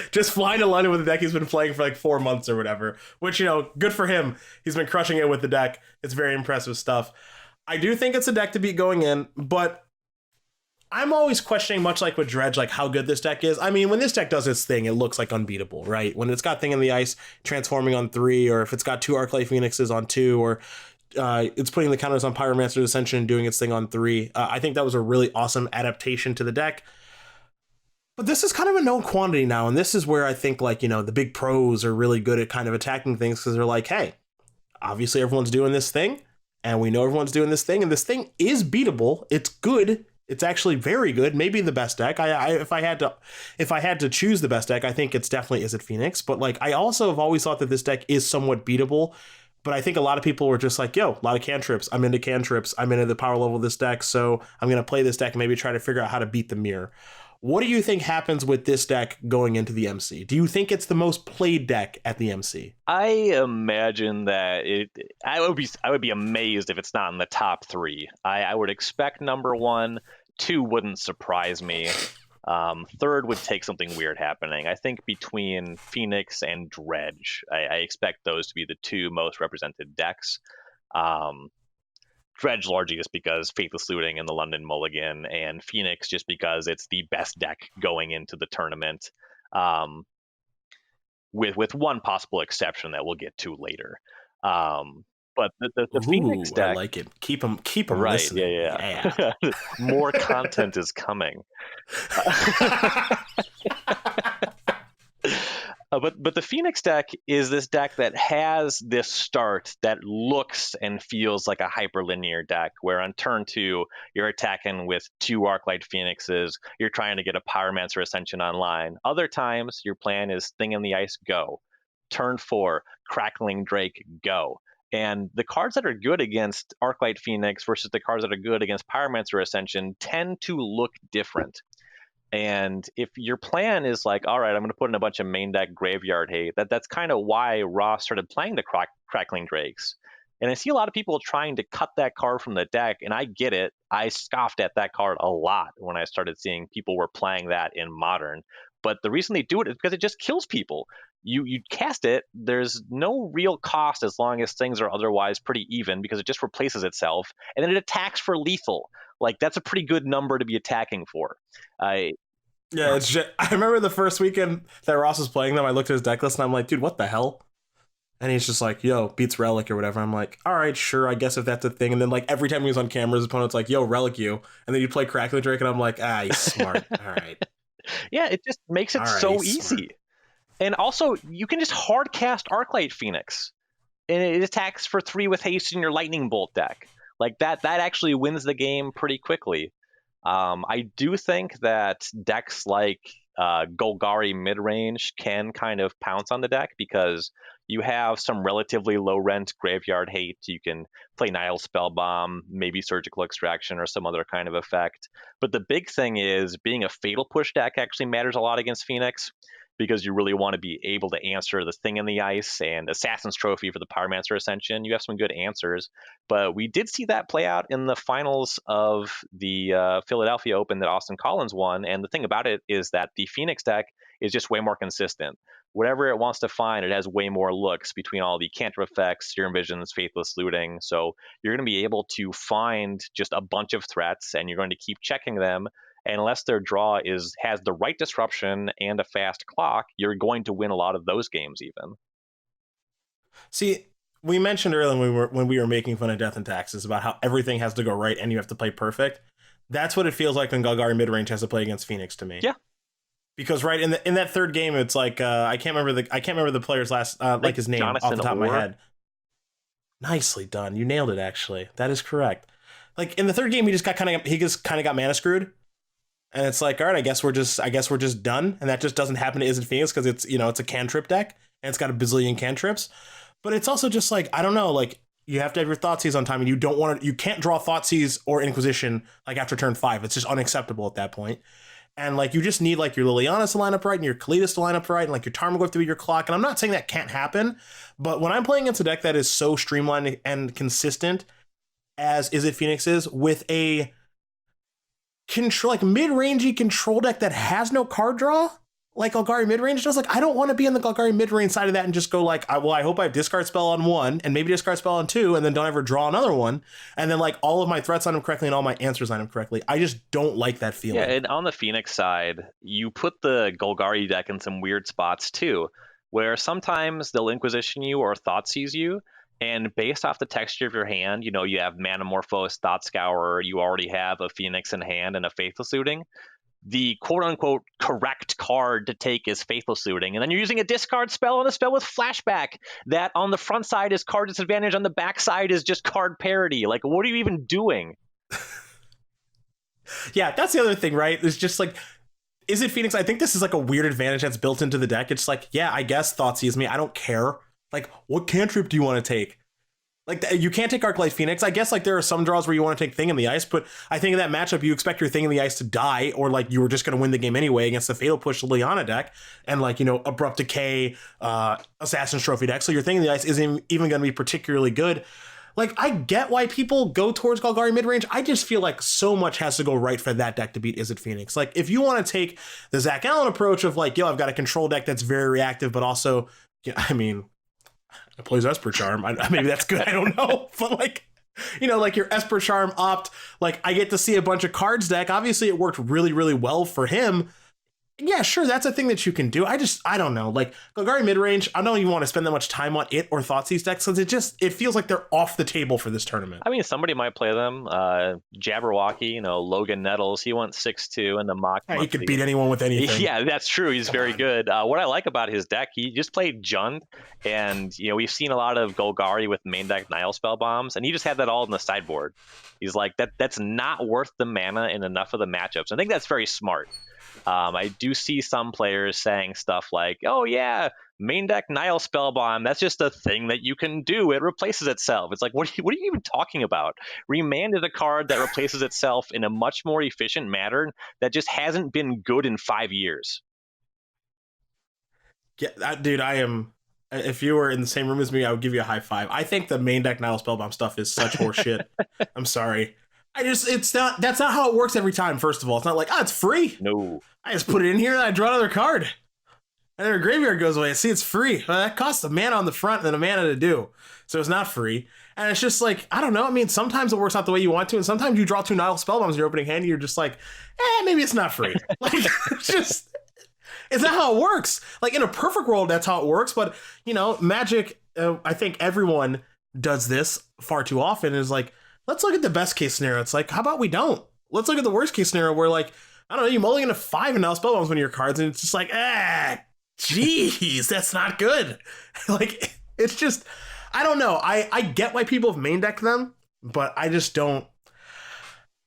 Speaker 1: just flying to London with a deck he's been playing for like 4 months or whatever. Which good for him. He's been crushing it with the deck. It's very impressive stuff. I do think it's a deck to beat going in, but I'm always questioning, much like with Dredge, like how good this deck is. I mean, when this deck does its thing, it looks like unbeatable, right? When it's got Thing in the Ice transforming on 3, or if it's got 2 Arclight Phoenixes on 2, or it's putting the counters on Pyromancer's Ascension and doing its thing on 3. I think that was a really awesome adaptation to the deck. But this is kind of a known quantity now, and this is where I think like, the big pros are really good at kind of attacking things, because they're like, hey, obviously everyone's doing this thing, and we know everyone's doing this thing, and this thing is beatable. It's good. It's actually very good. Maybe the best deck. If I had to choose the best deck, I think it's definitely Is It Phoenix. But like, I also have always thought that this deck is somewhat beatable. But I think a lot of people were just like, yo, a lot of cantrips. I'm into cantrips. I'm into the power level of this deck. So I'm going to play this deck and maybe try to figure out how to beat the mirror. What do you think happens with this deck going into the MC? Do you think it's the most played deck at the MC?
Speaker 2: I imagine that I would be amazed if it's not in the top 3. I would expect number 1, 2 wouldn't surprise me. 3rd would take something weird happening. I think between Phoenix and Dredge, I expect those to be the 2 most represented decks. Dredge largely just because Faithless Looting and the London Mulligan, and Phoenix just because it's the best deck going into the tournament, with one possible exception that we'll get to later. But the Phoenix deck,
Speaker 1: I like it. Keep them
Speaker 2: right?
Speaker 1: listening.
Speaker 2: Yeah. More content is coming. But the Phoenix deck is this deck that has this start that looks and feels like a hyperlinear deck, where on turn 2, you're attacking with 2 Arclight Phoenixes, you're trying to get a Pyromancer Ascension online. Other times, your plan is Thing in the Ice, go. Turn 4, Crackling Drake, go. And the cards that are good against Arclight Phoenix versus the cards that are good against Pyromancer Ascension tend to look different. And if your plan is like, all right, I'm going to put in a bunch of main deck graveyard hate, that's kind of why Ross started playing the Crackling Drakes. And I see a lot of people trying to cut that card from the deck, and I get it. I scoffed at that card a lot when I started seeing people were playing that in Modern. But the reason they do it is because it just kills people. You cast it, there's no real cost as long as things are otherwise pretty even, because it just replaces itself, and then it attacks for lethal. Like, that's a pretty good number to be attacking for.
Speaker 1: Yeah, it's just, I remember the first weekend that Ross was playing them, I looked at his deck list and I'm like, dude, what the hell? And he's just like, yo, beats Relic or whatever. I'm like, all right, sure, I guess if that's a thing. And then like every time he was on camera, his opponent's like, yo, Relic you. And then you play Crackling Drake and I'm like, he's smart. All right.
Speaker 2: Yeah, it just makes it so easy. Smart. And also, you can just hard cast Arclight Phoenix, and it attacks for 3 with haste in your Lightning Bolt deck. Like that actually wins the game pretty quickly. I do think that decks like Golgari midrange can kind of pounce on the deck, because you have some relatively low rent graveyard hate. You can play Nihil Spellbomb, maybe Surgical Extraction, or some other kind of effect. But the big thing is, being a Fatal Push deck actually matters a lot against Phoenix, because you really want to be able to answer the Thing in the Ice and Assassin's Trophy for the Pyromancer Ascension. You have some good answers, but we did see that play out in the finals of the Philadelphia Open that Austin Collins won. And the thing about it is that the Phoenix deck is just way more consistent. Whatever it wants to find, it has way more looks between all the cantrip effects, Serum Visions, Faithless Looting. So you're going to be able to find just a bunch of threats, and you're going to keep checking them. And unless their draw has the right disruption and a fast clock, you're going to win a lot of those games even.
Speaker 1: See, we mentioned earlier when we were making fun of Death and Taxes about how everything has to go right and you have to play perfect. That's what it feels like when Golgari midrange has to play against Phoenix to me.
Speaker 2: Yeah.
Speaker 1: Because right in that third game, it's like I can't remember the player's last like his name
Speaker 2: Jonathan
Speaker 1: off the top of my
Speaker 2: Orr.
Speaker 1: head. Nicely done. You nailed it. Actually, that is correct. Like in the third game, he just got mana screwed, and it's like, all right, I guess we're just done, and that just doesn't happen to Izzet Phoenix because it's a cantrip deck and it's got a bazillion cantrips, but it's also just like I don't know, like you have to have your Thoughtseize on time, and you can't draw Thoughtseize or Inquisition like after turn 5. It's just unacceptable at that point. And like you just need like your Lilianas to line up right and your Kalitas to line up right and like your Tarmogoyf to be your clock. And I'm not saying that can't happen, but when I'm playing against a deck that is so streamlined and consistent as Izzet Phoenix is, with a control like mid-rangey control deck that has no card draw, like Golgari midrange does, like I don't want to be on the Golgari midrange side of that and just go like, I hope I have discard spell on 1 and maybe discard spell on 2 and then don't ever draw another one. And then like all of my threats line up correctly and all my answers line up correctly. I just don't like that feeling.
Speaker 2: Yeah, and on the Phoenix side, you put the Golgari deck in some weird spots too, where sometimes they'll Inquisition you or Thoughtseize you, and based off the texture of your hand, you have Manamorphose, Thought Scourer, you already have a Phoenix in hand and a Faithless Looting. The quote-unquote correct card to take is Faithless Looting, and then you're using a discard spell on a spell with flashback that on the front side is card disadvantage, on the back side is just card parity. Like, what are you even doing?
Speaker 1: Yeah, that's the other thing, right? It's just like, Izzet Phoenix? I think this is like a weird advantage that's built into the deck. It's like, yeah, I guess Thoughtseize me. I don't care. Like, what cantrip do you want to take? Like, you can't take Arclight Phoenix. I guess like there are some draws where you want to take Thing in the Ice, but I think in that matchup you expect your Thing in the Ice to die, or like you were just going to win the game anyway against the Fatal Push Liliana deck and like Abrupt Decay, Assassin's Trophy deck. So your Thing in the Ice isn't even going to be particularly good. Like, I get why people go towards Golgari midrange. I just feel like so much has to go right for that deck to beat Izzet Phoenix. Like, if you want to take the Zach Allen approach of like, I've got a control deck that's very reactive, but also, I mean, it plays Esper Charm. Maybe that's good. I don't know. But like, like your Esper Charm opt, like I get to see a bunch of cards deck. Obviously, it worked really, really well for him. Yeah, sure, that's a thing that you can do. I don't know. Like, Golgari midrange, I don't even want to spend that much time on it or Thoughtseize decks because it feels like they're off the table for this tournament.
Speaker 2: I mean, somebody might play them. Jabberwocky, Logan Nettles, he went 6-2 in the mock.
Speaker 1: Yeah, he could beat anyone with anything.
Speaker 2: Yeah, that's true. He's very good. What I like about his deck, he just played Jund, and we've seen a lot of Golgari with main deck Nile Spell Bombs, and he just had that all in the sideboard. He's like, that's not worth the mana in enough of the matchups. I think that's very smart. I do see some players saying stuff like, oh yeah, main deck Nile Spellbomb, that's just a thing that you can do. It replaces itself. It's like, what are you even talking about? Remand is a card that replaces itself in a much more efficient manner that just hasn't been good in 5 years.
Speaker 1: Yeah, dude, I am... If you were in the same room as me, I would give you a high five. I think the main deck Nile Spellbomb stuff is such horseshit. I'm sorry. That's not how it works every time, first of all. It's not like, it's free.
Speaker 2: No.
Speaker 1: I just put it in here and I draw another card. And then her graveyard goes away. See, it's free. Well, that costs a mana on the front and then a mana to do. So it's not free. And it's just like, I don't know. I mean, sometimes it works out the way you want to, and sometimes you draw 2 Nile Spellbombs in your opening hand and you're just like, maybe it's not free. Like, it's not how it works. Like, in a perfect world, that's how it works. But, Magic, I think everyone does this far too often, is like, let's look at the best case scenario. It's like, how about we don't? Let's look at the worst case scenario where, like, I don't know, you mulligan to 5 and now Spellbombs one of your cards, and it's just like, jeez, that's not good. Like, it's just, I don't know. I get why people have main decked them, but I just don't.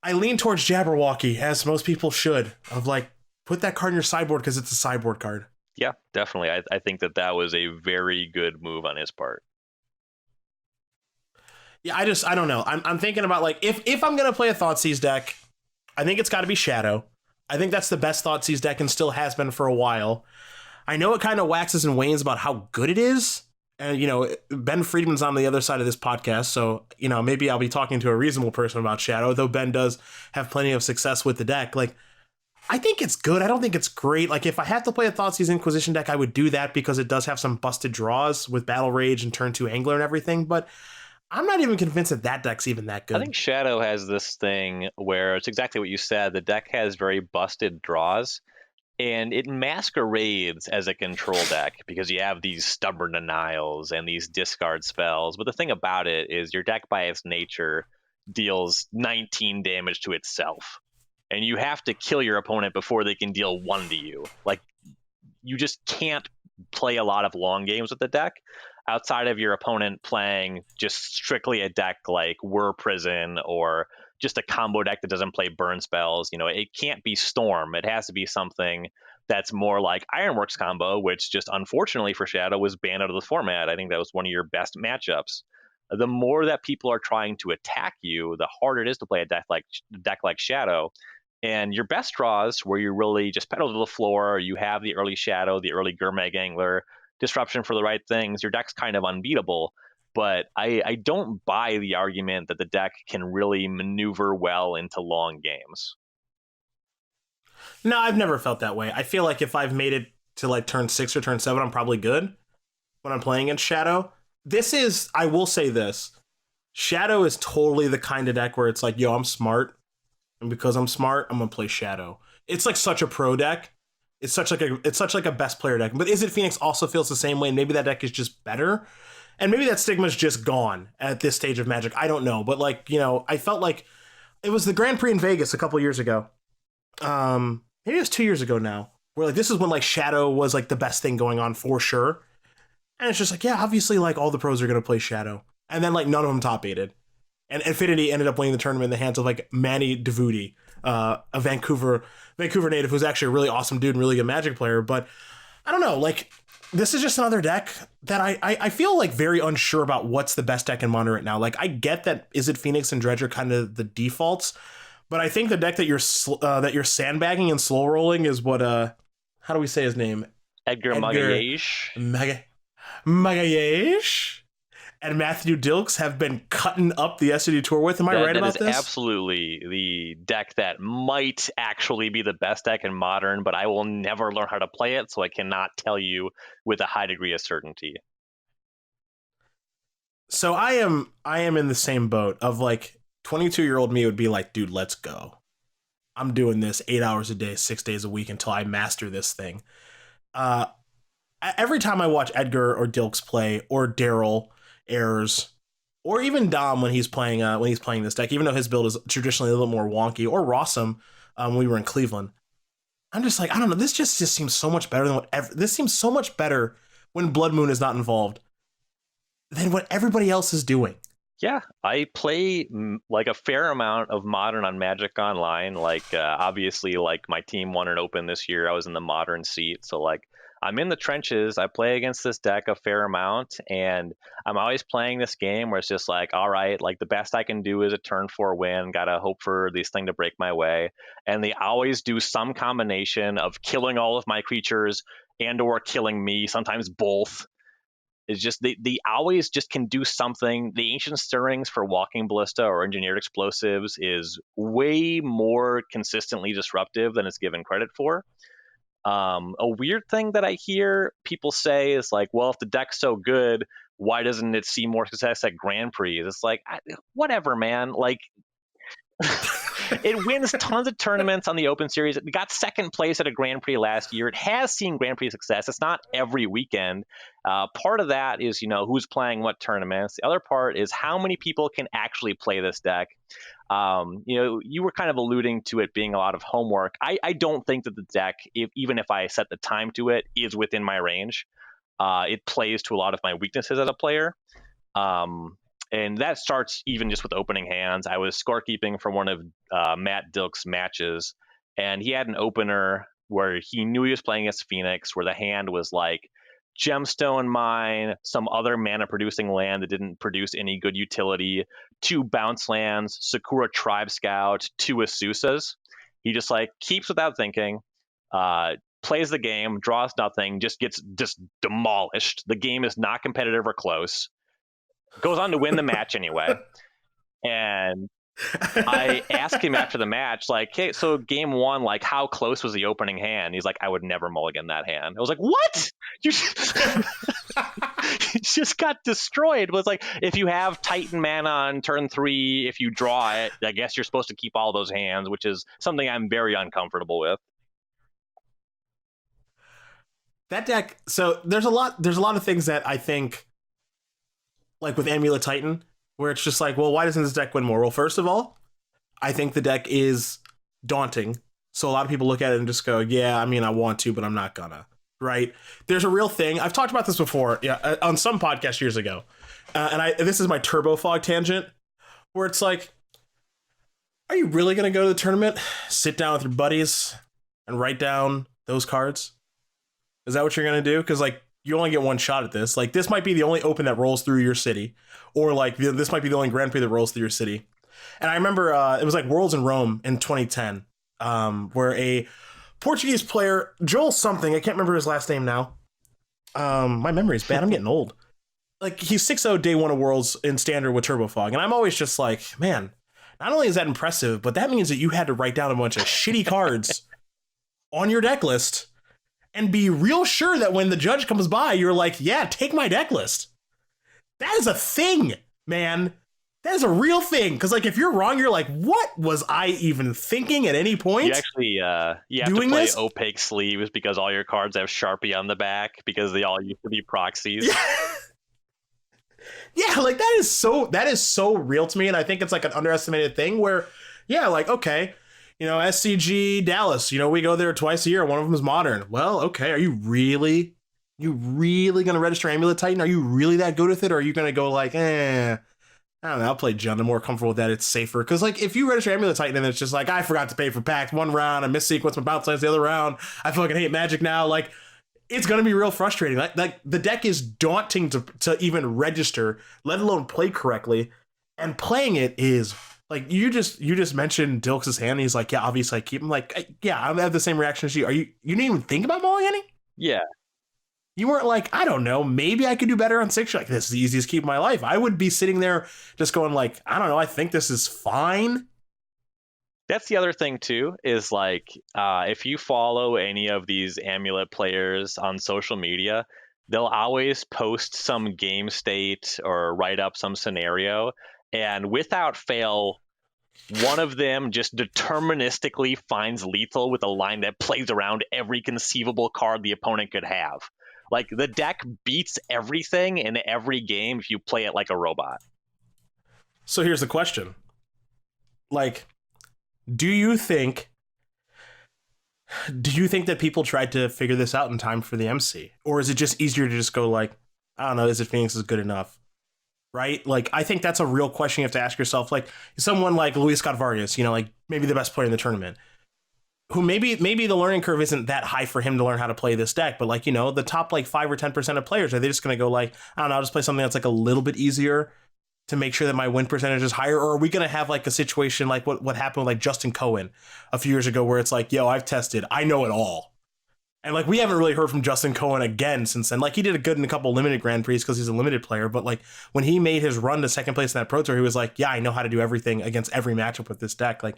Speaker 1: I lean towards Jabberwocky, as most people should, of like, put that card in your sideboard because it's a sideboard card.
Speaker 2: Yeah, definitely. I think that was a very good move on his part.
Speaker 1: Yeah, I don't know. I'm thinking about, like, if I'm going to play a Thoughtseize deck, I think it's got to be Shadow. I think that's the best Thoughtseize deck and still has been for a while. I know it kind of waxes and wanes about how good it is. And, Ben Friedman's on the other side of this podcast, so, maybe I'll be talking to a reasonable person about Shadow, though Ben does have plenty of success with the deck. Like, I think it's good. I don't think it's great. Like, if I have to play a Thoughtseize Inquisition deck, I would do that because it does have some busted draws with Battle Rage and turn 2 Angler and everything, but I'm not even convinced that deck's even that good.
Speaker 2: I think Shadow has this thing where it's exactly what you said. The deck has very busted draws, and it masquerades as a control deck because you have these stubborn denials and these discard spells. But the thing about it is your deck by its nature deals 19 damage to itself. and you have to kill your opponent before they can deal 1 to you. Like, you just can't play a lot of long games with the deck outside of your opponent playing just strictly a deck like Whir Prison or just a combo deck that doesn't play burn spells. It can't be Storm. It has to be something that's more like Ironworks combo, which just unfortunately for Shadow was banned out of the format. I think that was one of your best matchups. The more that people are trying to attack you, the harder it is to play a deck like Shadow. And your best draws, where you really just pedal to the floor, you have the early Shadow, the early Gurmag Angler, disruption for the right things, your deck's kind of unbeatable. But I don't buy the argument that the deck can really maneuver well into long games.
Speaker 1: No, I've never felt that way. I feel like if I've made it to like turn 6 or turn 7, I'm probably good when I'm playing against Shadow. I will say this, Shadow is totally the kind of deck where it's like, yo, I'm smart. And because I'm smart, I'm going to play Shadow. It's like such a pro deck. It's such like a best player deck. But Izzet Phoenix also feels the same way. And maybe that deck is just better. And maybe that stigma's just gone at this stage of Magic. I don't know. But like, I felt like it was the Grand Prix in Vegas a couple years ago. Maybe it was 2 years ago now. Where like this is when like Shadow was like the best thing going on for sure. And it's just like, yeah, obviously like all the pros are going to play Shadow. And then like none of them top 8'd. And Infinity ended up winning the tournament in the hands of like Manny Devoody, a Vancouver native who's actually a really awesome dude and really good Magic player. But I don't know, like this is just another deck that I feel like very unsure about what's the best deck in Modern right now. Like I get that Izzet Phoenix and Dredge are kind of the defaults, but I think the deck that you're sandbagging and slow rolling is what how do we say his name?
Speaker 2: Edgar Magayesh.
Speaker 1: Magayesh and Matthew Dilks have been cutting up the SCD Tour with. Am I right about this?
Speaker 2: That is absolutely the deck that might actually be the best deck in Modern, but I will never learn how to play it, so I cannot tell you with a high degree of certainty.
Speaker 1: So I am in the same boat of like 22-year-old me would be like, dude, let's go. I'm doing this 8 hours a day, 6 days a week until I master this thing. Every time I watch Edgar or Dilks play, or Daryl Ayers, or even Dom when he's playing this deck, even though his build is traditionally a little more wonky, or Rossum when we were in Cleveland, I'm just like, I don't know, this just seems so much better than this seems so much better when Blood Moon is not involved than what everybody else is doing.
Speaker 2: Yeah, I play like a fair amount of Modern on Magic Online. Like obviously, like my team won an Open this year. I was in the Modern seat, so like I'm in the trenches. I play against this deck a fair amount, and I'm always playing this game where it's just like, all right, like the best I can do is a turn 4 win. Gotta hope for this thing to break my way. And they always do some combination of killing all of my creatures and or killing me, sometimes both. It's just they always just can do something. The Ancient Stirrings for Walking Ballista or Engineered Explosives is way more consistently disruptive than it's given credit for. A weird thing that I hear people say is like, well, if the deck's so good, why doesn't it see more success at Grand Prix? It's like, whatever, man. Like, it wins tons of tournaments on the Open Series. It got second place at a Grand Prix last year. It has seen Grand Prix success. It's not every weekend. Part of that is, who's playing what tournaments. The other part is how many people can actually play this deck. You were kind of alluding to it being a lot of homework. I don't think that the deck, even if I set the time to it, is within my range. It plays to a lot of my weaknesses as a player. And that starts even just with opening hands. I was scorekeeping for one of Matt Dilk's matches, and he had an opener where he knew he was playing against Phoenix, where the hand was like Gemstone Mine, some other mana-producing land that didn't produce any good utility, 2 bounce lands, Sakura Tribe Scout, 2 Asusas. He just like keeps without thinking, plays the game, draws nothing, just gets demolished. The game is not competitive or close. Goes on to win the match anyway. And I asked him after the match, like, hey, so game 1, like, how close was the opening hand? He's like, I would never mulligan that hand. I was like, what? You just got destroyed. It was like, if you have Titan mana on turn 3, if you draw it, I guess you're supposed to keep all those hands, which is something I'm very uncomfortable with.
Speaker 1: That deck, so there's a lot of things that I think, like with Amulet Titan, where it's just like, well, why doesn't this deck win more? Well, first of all, I think the deck is daunting. So a lot of people look at it and just go, yeah, I mean, I want to, but I'm not gonna. Right? There's a real thing. I've talked about this before, yeah, on some podcast years ago, this is my turbo fog tangent, where it's like, are you really gonna go to the tournament, sit down with your buddies, and write down those cards? Is that what you're gonna do? Because like you only get one shot at this. Like this might be the only Open that rolls through your city, or like this might be the only Grand Prix that rolls through your city. And I remember it was like Worlds in Rome in 2010, where a Portuguese player, Joel something, I can't remember his last name now. My memory's bad. I'm getting old. Like he's 6-0 day one of Worlds in standard with Turbo Fog, and I'm always just like, man, not only is that impressive, but that means that you had to write down a bunch of shitty cards on your deck list and be real sure that when the judge comes by, you're like, yeah, take my deck list. That is a thing, man. That is a real thing. Because like if you're wrong, you're like, what was I even thinking at any point?
Speaker 2: You actually you have to play opaque sleeves because all your cards have Sharpie on the back because they all used to be proxies.
Speaker 1: Yeah, like that is so real to me, and I think it's like an underestimated thing where, yeah, like okay, SCG Dallas, we go there twice a year. One of them is Modern. Well, okay, are you really gonna register Amulet Titan? Are you really that good with it, or are you gonna go like, I don't know, I'll play Jund. I'm more comfortable with that. It's safer. Because, like, if you register Amulet Titan and it's just like, I forgot to pay for packs one round, I missequenced my bounce lands the other round, I fucking hate Magic now, like, it's going to be real frustrating. Like, the deck is daunting to even register, let alone play correctly. And playing it is, like, you just mentioned Dilks' hand. He's like, yeah, obviously I keep him. Like, yeah, I have the same reaction as you. You didn't even think about mulliganing?
Speaker 2: Yeah.
Speaker 1: You weren't like, I don't know, maybe I could do better on 6. Like, this is the easiest keep of my life. I would be sitting there just going like, I don't know, I think this is fine.
Speaker 2: That's the other thing too, is like, if you follow any of these Amulet players on social media, they'll always post some game state or write up some scenario. And without fail, one of them just deterministically finds lethal with a line that plays around every conceivable card the opponent could have. Like, the deck beats everything in every game if you play it like a robot.
Speaker 1: So here's the question. Like, do you think that people tried to figure this out in time for the MC? Or is it just easier to just go like, I don't know, is it Phoenix is good enough? Right? Like, I think that's a real question you have to ask yourself. Like, someone like Luis Scott Vargas, like maybe the best player in the tournament, who maybe the learning curve isn't that high for him to learn how to play this deck, but like, the top like 5 or 10% of players, are they just going to go like, I don't know, I'll just play something that's like a little bit easier to make sure that my win percentage is higher? Or are we going to have like a situation like what happened with like Justin Cohen a few years ago, where it's like, yo, I've tested, I know it all. And like, we haven't really heard from Justin Cohen again since then. Like, he did a good in a couple limited Grand Prix because he's a limited player, but like when he made his run to second place in that Pro Tour, he was like, yeah, I know how to do everything against every matchup with this deck. Like,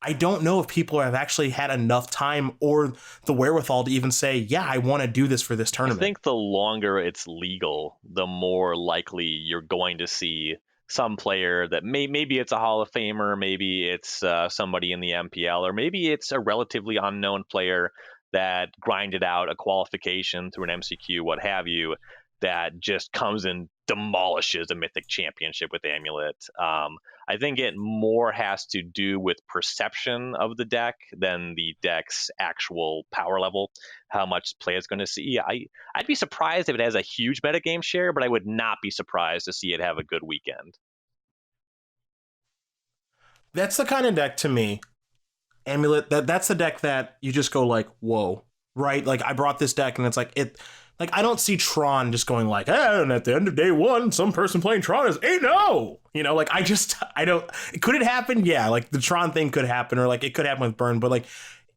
Speaker 1: I don't know if people have actually had enough time or the wherewithal to even say, yeah, I want to do this for this tournament.
Speaker 2: I think the longer it's legal, the more likely you're going to see some player that maybe it's a Hall of Famer, maybe it's somebody in the MPL, or maybe it's a relatively unknown player that grinded out a qualification through an MCQ, what have you, that just comes and demolishes a Mythic championship with Amulet. I think it more has to do with perception of the deck than the deck's actual power level, how much play it's going to see. I'd be surprised if it has a huge metagame share, but I would not be surprised to see it have a good weekend.
Speaker 1: That's the kind of deck, to me, Amulet, that's the deck that you just go like, whoa, right? Like, I brought this deck and it's like, I don't see Tron just going like, and at the end of day one, some person playing Tron is 8-0. Like, I don't, could it happen? Yeah, like the Tron thing could happen, or like it could happen with Burn, but like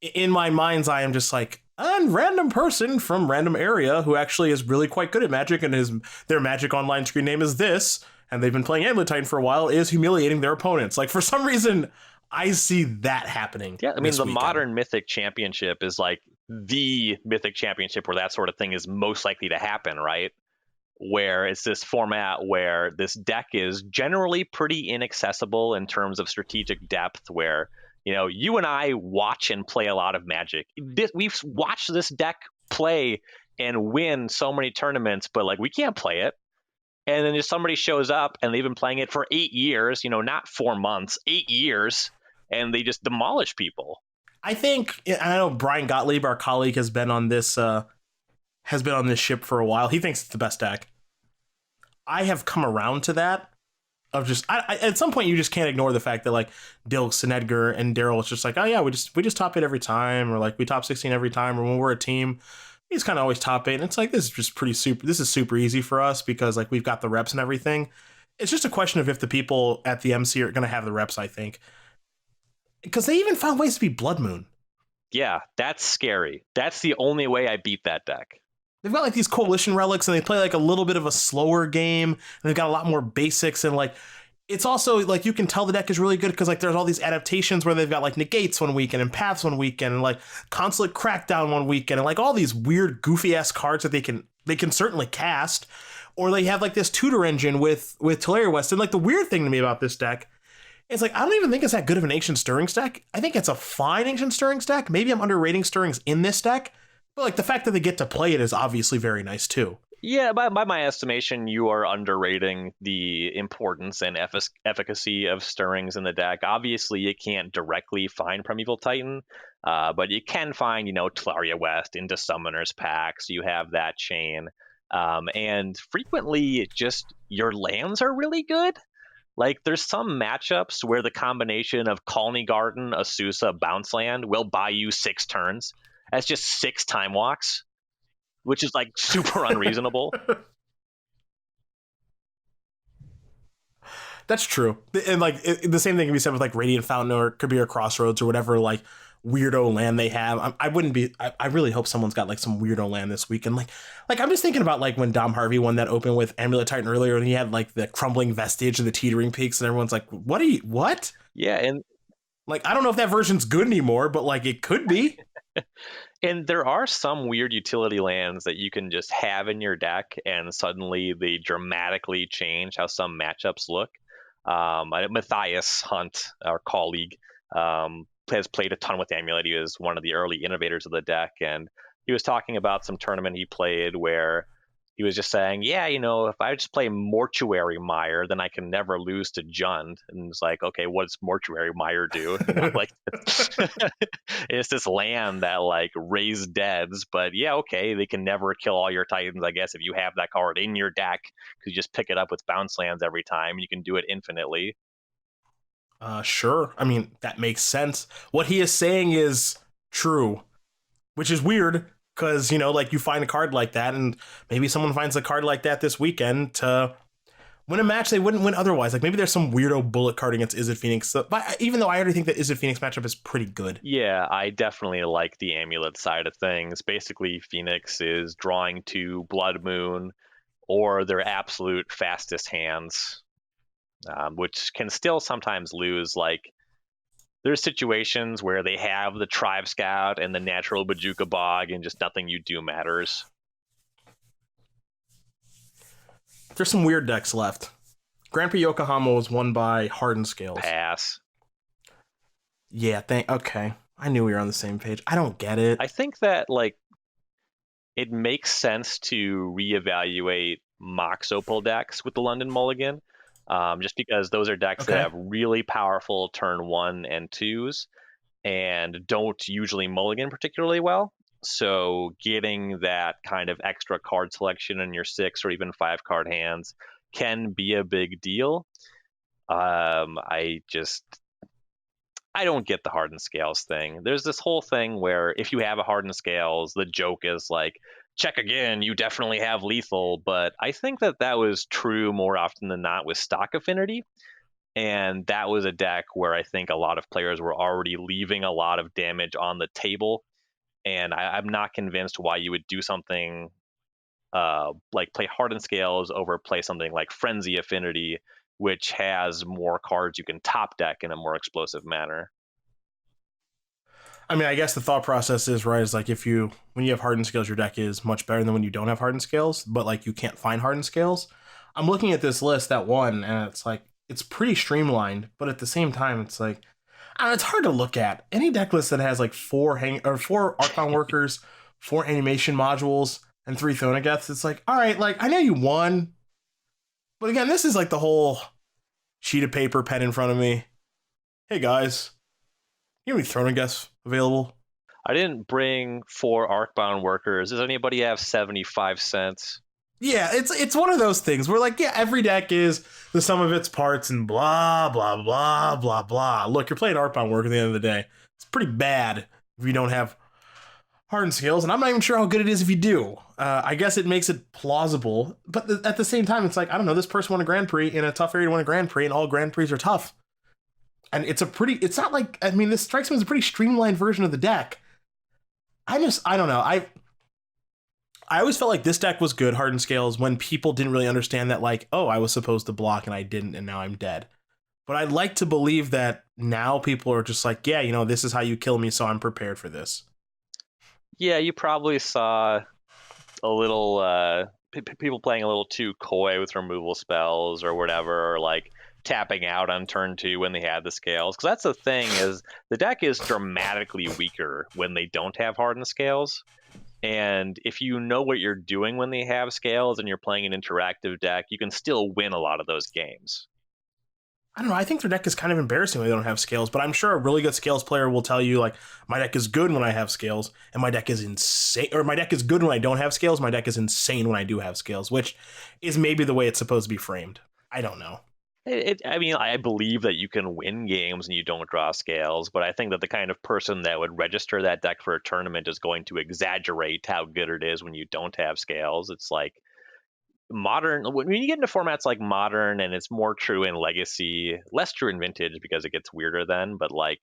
Speaker 1: in my mind's eye, I'm just like, a random person from random area who actually is really quite good at Magic, and their Magic Online screen name is this, and they've been playing Amulet Titan for a while, is humiliating their opponents. Like, for some reason, I see that happening.
Speaker 2: Yeah, I mean, the modern Mythic Championship is like the Mythic Championship where that sort of thing is most likely to happen, right? Where it's this format where this deck is generally pretty inaccessible in terms of strategic depth, where, you and I watch and play a lot of Magic. We've watched this deck play and win so many tournaments, but like, we can't play it. And then just somebody shows up and they've been playing it for 8 years, not 4 months, 8 years. and they just demolish people.
Speaker 1: I think, I know Brian Gottlieb, our colleague, has been on this ship for a while. He thinks it's the best deck. I have come around to that. Of just, at some point you just can't ignore the fact that like Dilks and Edgar and Daryl, it's just like, oh yeah, we just top 8 every time, or like we top 16 every time, or when we're a team, he's kind of always top 8, and it's like, this is just this is super easy for us because like we've got the reps and everything. It's just a question of if the people at the MC are going to have the reps, I think, because they even found ways to be Blood Moon.
Speaker 2: Yeah, that's scary. That's the only way I beat that deck.
Speaker 1: They've got like these coalition relics, and they play like a little bit of a slower game, and they've got a lot more basics, and like it's also like you can tell the deck is really good because like there's all these adaptations where they've got like negates one weekend and paths one weekend and like consulate crackdown one weekend and like all these weird goofy ass cards that they can certainly cast, or they have like this tutor engine with Teleria West. And like the weird thing to me about this deck is like I don't even think it's that good of an Ancient Stirrings deck. I think it's a fine Ancient Stirrings deck. Maybe I'm underrating Stirrings in this deck. But like the fact that they get to play it is obviously very nice too.
Speaker 2: Yeah, by my estimation, you are underrating the importance and efficacy of Stirrings in the deck. Obviously, you can't directly find Primeval Titan, but you can find, Teleria West into Summoner's Packs. You have that chain. And frequently, just your lands are really good. Like, there's some matchups where the combination of Colony Garden, Asusa, Bounce Land will buy you 6 turns. That's just 6 time walks, which is like super unreasonable.
Speaker 1: That's true. And like the same thing can be said with like Radiant Fountain or Kabir Crossroads or whatever like weirdo land they have. I really hope someone's got like some weirdo land this week. And like I'm just thinking about like when Dom Harvey won that open with Amulet Titan earlier, and he had like the Crumbling Vestige and the Teetering Peaks, and everyone's like, what?
Speaker 2: Yeah, and
Speaker 1: like I don't know if that version's good anymore, but like it could be.
Speaker 2: And there are some weird utility lands that you can just have in your deck, and suddenly they dramatically change how some matchups look. Matthias Hunt, our colleague, has played a ton with Amulet. He was one of the early innovators of the deck, and he was talking about some tournament he played where he was just saying, yeah, if I just play Mortuary Mire, then I can never lose to Jund. And it's like, okay, what does Mortuary Mire do? Like, it's this land that like raised deads, but yeah, okay, they can never kill all your Titans, I guess, if you have that card in your deck, because you just pick it up with bounce lands every time. You can do it infinitely.
Speaker 1: Sure. I mean, that makes sense. What he is saying is true, which is weird. Because, like you find a card like that, and maybe someone finds a card like that this weekend to win a match they wouldn't win otherwise. Like maybe there's some weirdo bullet card against Izzet Phoenix. But even though I already think that Izzet Phoenix matchup is pretty good.
Speaker 2: Yeah, I definitely like the Amulet side of things. Basically, Phoenix is drawing to Blood Moon or their absolute fastest hands, which can still sometimes lose. Like, there's situations where they have the Tribe Scout and the natural Bajuka Bog, and just nothing you do matters.
Speaker 1: There's some weird decks left. Grand Prix Yokohama was won by Hardened Scales.
Speaker 2: Pass.
Speaker 1: Yeah, okay. I knew we were on the same page. I don't get it.
Speaker 2: I think that, like, it makes sense to reevaluate Mox Opal decks with the London Mulligan. Just because those are decks that have really powerful turn 1 and 2s and don't usually mulligan particularly well. So getting that kind of extra card selection in your 6 or even 5 card hands can be a big deal. I don't get the Hardened Scales thing. There's this whole thing where if you have a Hardened Scales, the joke is like, check again, you definitely have lethal. But I think that was true more often than not with Stock Affinity. And that was a deck where I think a lot of players were already leaving a lot of damage on the table. And I'm not convinced why you would do something like play Hardened Scales over play something like Frenzy Affinity, which has more cards you can top deck in a more explosive manner.
Speaker 1: I mean, I guess the thought process is right. Is like when you have Hardened Scales, your deck is much better than when you don't have Hardened Scales. But like you can't find Hardened Scales. I'm looking at this list that won, and it's like it's pretty streamlined. But at the same time, it's like I don't know, it's hard to look at any deck list that has like 4 Archon Workers, 4 animation modules, and 3 Thonageths. It's like, all right, like I know you won, but again, this is like the whole sheet of paper, pen in front of me. Hey guys. You have any throwing guests available?
Speaker 2: I didn't bring 4 Arcbound workers. Does anybody have 75 cents?
Speaker 1: Yeah, it's one of those things where like, yeah, every deck is the sum of its parts and blah blah blah blah blah. Look, you're playing Artbound work at the end of the day. It's pretty bad if you don't have hardened scales, and I'm not even sure how good it is if you do. I guess it makes it plausible, but at the same time, it's like, I don't know, this person won a Grand Prix in a tough area to win a Grand Prix, and all Grand Prix are tough. And it's not like, I mean, this strikes me as a pretty streamlined version of the deck. I don't know. I always felt like this deck was good, hardened scales, when people didn't really understand that, like, oh, I was supposed to block and I didn't, and now I'm dead. But I'd like to believe that now people are just like, yeah, this is how you kill me, so I'm prepared for this.
Speaker 2: Yeah, you probably saw a little people playing a little too coy with removal spells or whatever, or like tapping out on turn 2 when they had the scales. Because that's the thing, is the deck is dramatically weaker when they don't have hardened scales. And if you know what you're doing when they have scales and you're playing an interactive deck, you can still win a lot of those games.
Speaker 1: I don't know. I think their deck is kind of embarrassing when they don't have scales, but I'm sure a really good scales player will tell you, like, my deck is good when I have scales, and my deck is insane, or my deck is good when I don't have scales, my deck is insane when I do have scales, which is maybe the way it's supposed to be framed. I don't know.
Speaker 2: I mean, I believe that you can win games and you don't draw scales, but I think that the kind of person that would register that deck for a tournament is going to exaggerate how good it is when you don't have scales. It's like modern, when you get into formats like modern, and it's more true in legacy, less true in vintage because it gets weirder then, but like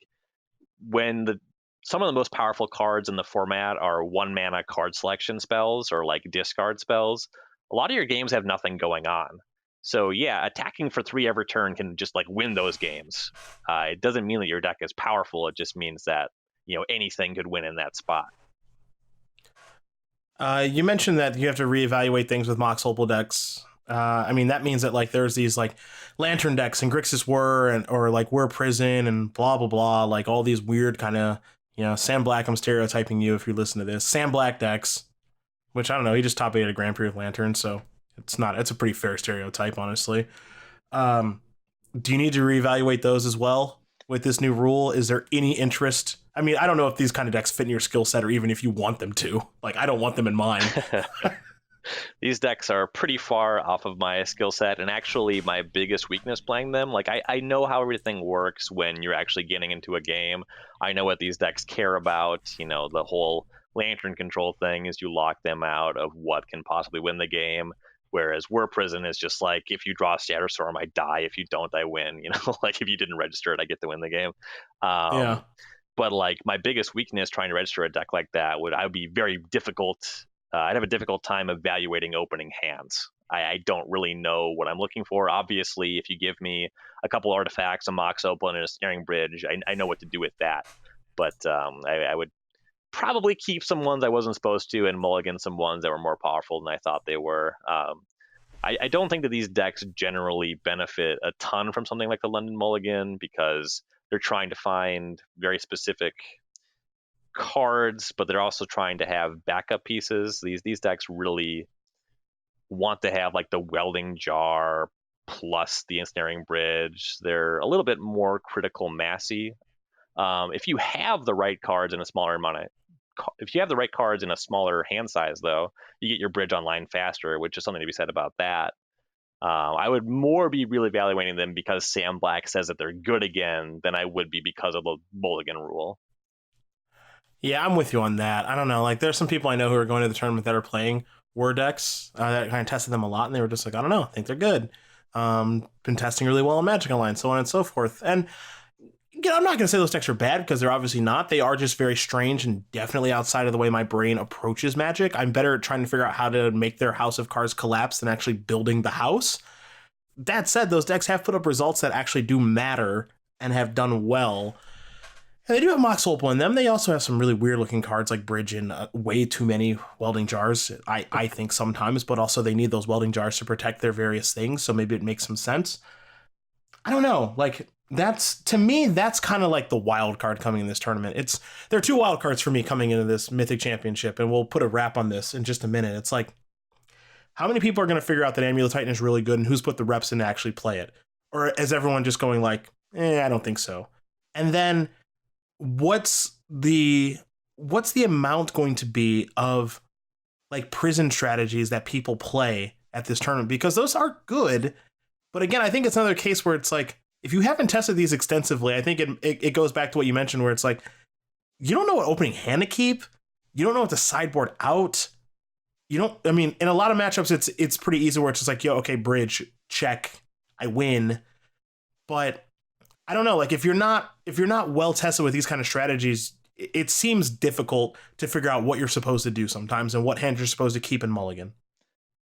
Speaker 2: when some of the most powerful cards in the format are 1 mana card selection spells or like discard spells, a lot of your games have nothing going on. So yeah, attacking for 3 every turn can just like win those games. It doesn't mean that your deck is powerful. It just means that anything could win in that spot.
Speaker 1: You mentioned that you have to reevaluate things with Mox Opal decks. I mean, that means that like there's these like Lantern decks and Grixis Whir or like Whir Prison and blah blah blah, like all these weird kind of Sam Black. I'm stereotyping you if you listen to this. Sam Black decks, which I don't know. He just top 8 at a Grand Prix with Lantern, so it's a pretty fair stereotype, honestly. Do you need to reevaluate those as well with this new rule? Is there any interest? I mean, I don't know if these kind of decks fit in your skill set or even if you want them to. Like, I don't want them in mine.
Speaker 2: These decks are pretty far off of my skill set, and actually my biggest weakness playing them. Like, I know how everything works when you're actually getting into a game. I know what these decks care about. The whole Lantern control thing is you lock them out of what can possibly win the game. Whereas Whir Prison is just like, if you draw Shatterstorm, I die. If you don't, I win. Like if you didn't register it, I get to win the game.
Speaker 1: Yeah.
Speaker 2: But like my biggest weakness trying to register a deck like that I would be very difficult. I'd have a difficult time evaluating opening hands. I don't really know what I'm looking for. Obviously, if you give me a couple artifacts, a Mox Opal, and a Snaring Bridge, I know what to do with that. But I would probably keep some ones I wasn't supposed to and mulligan some ones that were more powerful than I thought they were. I don't think that these decks generally benefit a ton from something like the London Mulligan because they're trying to find very specific cards, but they're also trying to have backup pieces. These decks really want to have like the Welding Jar plus the Ensnaring Bridge. They're a little bit more critical massy. If you have the right cards in a smaller amount of if you have the right cards in a smaller hand size, though, you get your bridge online faster, which is something to be said about that. I would more be really evaluating them because Sam Black says that they're good again than I would be because of the mulligan rule.
Speaker 1: Yeah, I'm with you on that. I don't know. Like, there's some people I know who are going to the tournament that are playing Whir decks that kind of tested them a lot, and they were just like, I don't know, I think they're good. Been testing really well in Magic Online, so on and so forth. And I'm not going to say those decks are bad because they're obviously not. They are just very strange and definitely outside of the way my brain approaches Magic. I'm better at trying to figure out how to make their house of cards collapse than actually building the house. That said, those decks have put up results that actually do matter and have done well. And they do have Mox Opal in them. They also have some really weird looking cards like Bridge and way too many Welding Jars, I think sometimes, but also they need those Welding Jars to protect their various things, so maybe it makes some sense. I don't know, like, to me, that's kind of like the wild card coming in this tournament. There are 2 wild cards for me coming into this Mythic Championship, and we'll put a wrap on this in just a minute. It's like, how many people are going to figure out that Amulet Titan is really good and who's put the reps in to actually play it? Or is everyone just going like, I don't think so? And then what's the amount going to be of like prison strategies that people play at this tournament? Because those are good, but again, I think it's another case where it's like, if you haven't tested these extensively, I think it goes back to what you mentioned, where it's like, you don't know what opening hand to keep, you don't know what to sideboard out. You don't. I mean, in a lot of matchups, it's pretty easy where it's just like, yo, okay, bridge, check, I win. But I don't know. Like, if you're not well tested with these kind of strategies, it seems difficult to figure out what you're supposed to do sometimes and what hand you're supposed to keep in mulligan.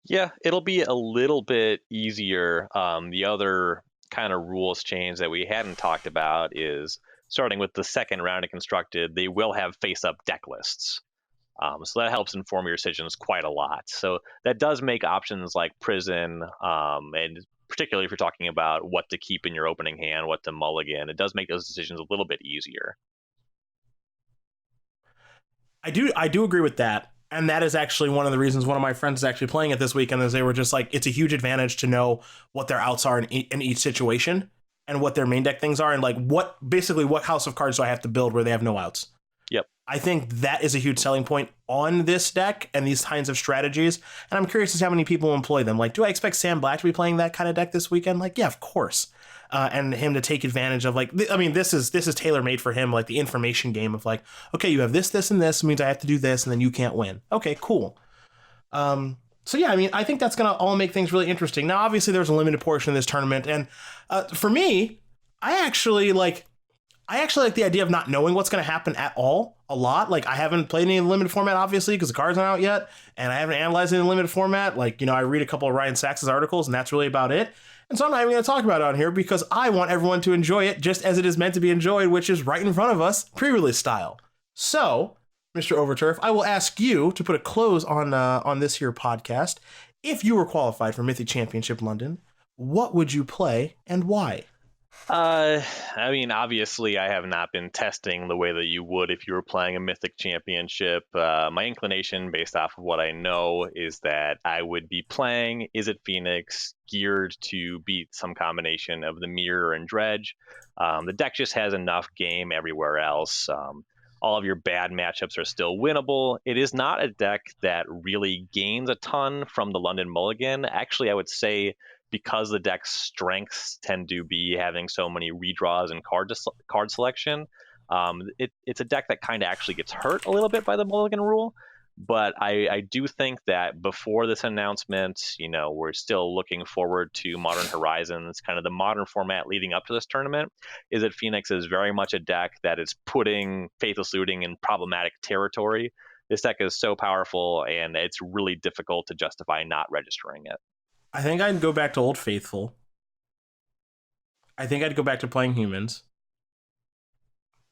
Speaker 2: Yeah, it'll be a little bit easier. The other kind of rules change that we hadn't talked about is starting with the second round of constructed, they will have face-up deck lists. So that helps inform your decisions quite a lot. So that does make options like prison, and particularly if you're talking about what to keep in your opening hand, what to mulligan, it does make those decisions a little bit easier.
Speaker 1: I do agree with that. And that is actually one of the reasons one of my friends is actually playing it this weekend, is they were just like, it's a huge advantage to know what their outs are in each situation and what their main deck things are, and like what house of cards do I have to build where they have no outs.
Speaker 2: Yep.
Speaker 1: I think that is a huge selling point on this deck and these kinds of strategies. And I'm curious to see how many people employ them. Like, do I expect Sam Black to be playing that kind of deck this weekend? Like, yeah, of course. And him to take advantage of, like, I mean, this is tailor made for him, like the information game of like, okay, you have this, this, and this means I have to do this, and then you can't win. Okay, cool. So yeah, I mean, I think that's gonna all make things really interesting. Now, obviously, there's a limited portion of this tournament, and for me, I actually like the idea of not knowing what's going to happen at all a lot. Like, I haven't played any limited format, obviously, because the cards aren't out yet, and I haven't analyzed any limited format. Like, I read a couple of Ryan Sachs's articles, and that's really about it. And so I'm not even going to talk about it on here because I want everyone to enjoy it just as it is meant to be enjoyed, which is right in front of us, pre-release style. So, Mr. Overturf, I will ask you to put a close on this here podcast. If you were qualified for Mythic Championship London, what would you play and why?
Speaker 2: I mean, obviously, I have not been testing the way that you would if you were playing a Mythic Championship. My inclination, based off of what I know, is that I would be playing Izzet Phoenix, geared to beat some combination of the Mirror and Dredge. The deck just has enough game everywhere else. All of your bad matchups are still winnable. It is not a deck that really gains a ton from the London Mulligan. Actually, I would say, because the deck's strengths tend to be having so many redraws and card selection, it's a deck that kind of actually gets hurt a little bit by the Mulligan rule. But I do think that before this announcement, we're still looking forward to Modern Horizons, kind of the modern format leading up to this tournament. Izzet Phoenix is very much a deck that is putting Faithless Looting in problematic territory. This deck is so powerful, and it's really difficult to justify not registering it.
Speaker 1: I think I'd go back to Old Faithful. I think I'd go back to playing humans.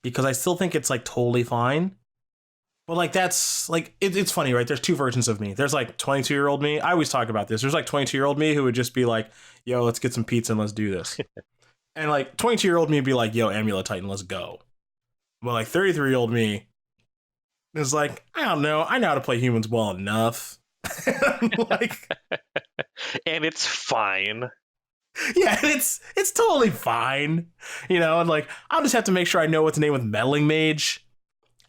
Speaker 1: Because I still think it's like totally fine. But like, that's like, it's funny, right? There's two versions of me. There's like 22-year-old me. I always talk about this. There's like 22-year-old me who would just be like, yo, let's get some pizza and let's do this. And like 22-year-old me would be like, yo, Amulet Titan, let's go. But like 33-year-old me is like, I don't know. I know how to play humans well enough. Like,
Speaker 2: and it's fine.
Speaker 1: Yeah, it's totally fine, and like, I'll just have to make sure I know what to name with Meddling Mage,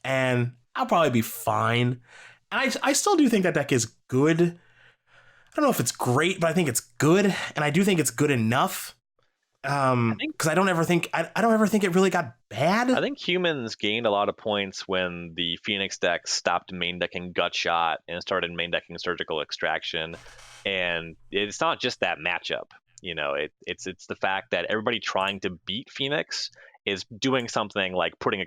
Speaker 1: and I'll probably be fine. And I still do think that deck is good. I don't know if it's great, but I think it's good, and I do think it's good enough. Because I don't ever think it really got bad.
Speaker 2: I think humans gained a lot of points when the Phoenix deck stopped main decking Gutshot and started main decking Surgical Extraction. And it's not just that matchup. It's the fact that everybody trying to beat Phoenix is doing something like putting a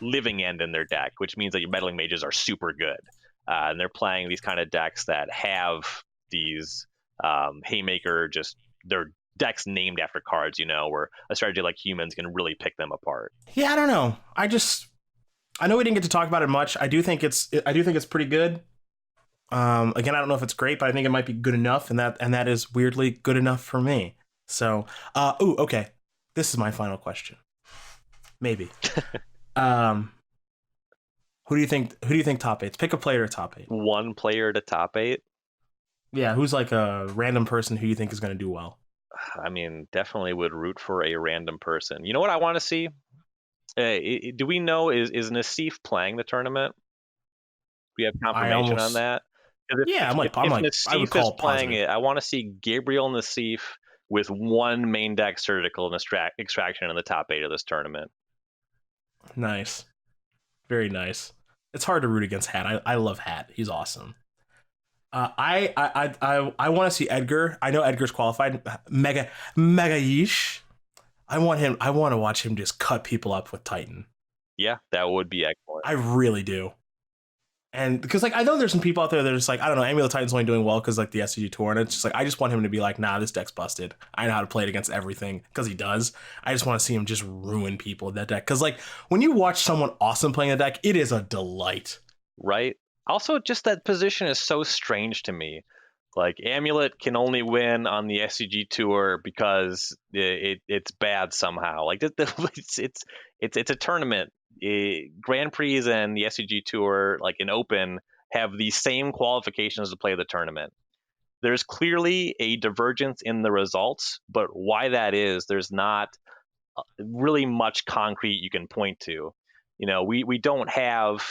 Speaker 2: Living End in their deck, which means that your Meddling Mages are super good. And they're playing these kind of decks that have these Haymaker, just their decks named after cards, where a strategy like humans can really pick them apart.
Speaker 1: Yeah, I don't know. I know we didn't get to talk about it much. I do think it's pretty good. Again, I don't know if it's great, but I think it might be good enough, and that is weirdly good enough for me. So, okay. This is my final question. Maybe. Who do you think top 8? Pick a player to top 8.
Speaker 2: One player to top 8?
Speaker 1: Yeah, who's like a random person who you think is going to do well?
Speaker 2: I mean, definitely would root for a random person. You know what I want to see? Do we know is Nassif playing the tournament? We have
Speaker 1: I
Speaker 2: confirmation on
Speaker 1: almost,
Speaker 2: that. 'Cause
Speaker 1: yeah,
Speaker 2: if
Speaker 1: I would
Speaker 2: Nassif is
Speaker 1: call it
Speaker 2: playing
Speaker 1: positive.
Speaker 2: it, I want to see Gabriel Nassif with one main deck Surgical and Extraction in the top 8 of this tournament.
Speaker 1: Nice. Very nice. It's hard to root against Hat. I love Hat. He's awesome. I want to see Edgar. I know Edgar's qualified. Mega Yeesh. I want him. I want to watch him just cut people up with Titan.
Speaker 2: Yeah, that would be excellent.
Speaker 1: I really do. And because like I know there's some people out there that are just like, I don't know, Amulet Titan's only doing well because like the SCG tour, and it's just like I just want him to be like, nah, this deck's busted. I know how to play it against everything because he does. I just want to see him just ruin people with that deck. Because like when you watch someone awesome playing a deck, it is a delight.
Speaker 2: Right? Also, just that position is so strange to me. Like Amulet can only win on the SCG tour because it's bad somehow. Like it's a tournament. Grand Prix and the SCG tour, like in Open, have the same qualifications to play the tournament. There's clearly a divergence in the results, but why that is, there's not really much concrete you can point to. We don't have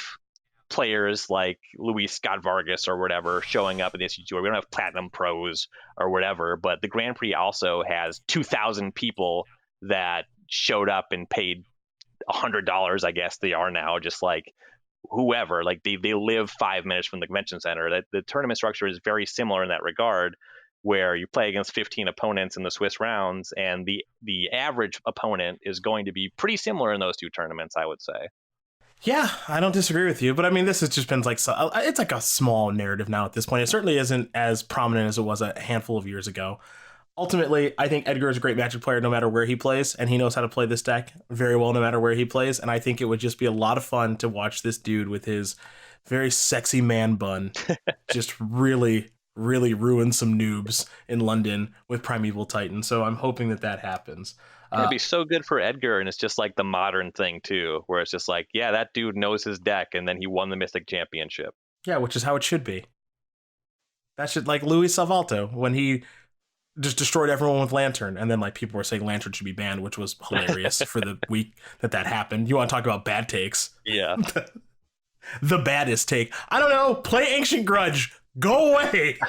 Speaker 2: players like Luis Scott Vargas or whatever showing up in the SCG Tour. We don't have Platinum Pros or whatever, but the Grand Prix also has 2,000 people that showed up and paid $100, I guess they are now, just like whoever. Like they live 5 minutes from the convention center. That the tournament structure is very similar in that regard, where you play against 15 opponents in the Swiss rounds, and the average opponent is going to be pretty similar in those two tournaments, I would say.
Speaker 1: Yeah, I don't disagree with you, but I mean, this has just been like it's like a small narrative now at this point. It certainly isn't as prominent as it was a handful of years ago. Ultimately, I think Edgar is a great Magic player no matter where he plays, and he knows how to play this deck very well no matter where he plays. And I think it would just be a lot of fun to watch this dude with his very sexy man bun just really, really ruin some noobs in London with Primeval Titan. So I'm hoping that that happens.
Speaker 2: It'd be so good for Edgar, and it's just like the modern thing too, where it's just like, yeah, that dude knows his deck, and then he won the Mythic Championship.
Speaker 1: Yeah, which is how it should be. That should, like Luis Salvalto when he just destroyed everyone with Lantern, and then like people were saying Lantern should be banned, which was hilarious for the week that happened. You want to talk about bad takes?
Speaker 2: Yeah.
Speaker 1: The baddest take. I don't know. Play Ancient Grudge. Go away.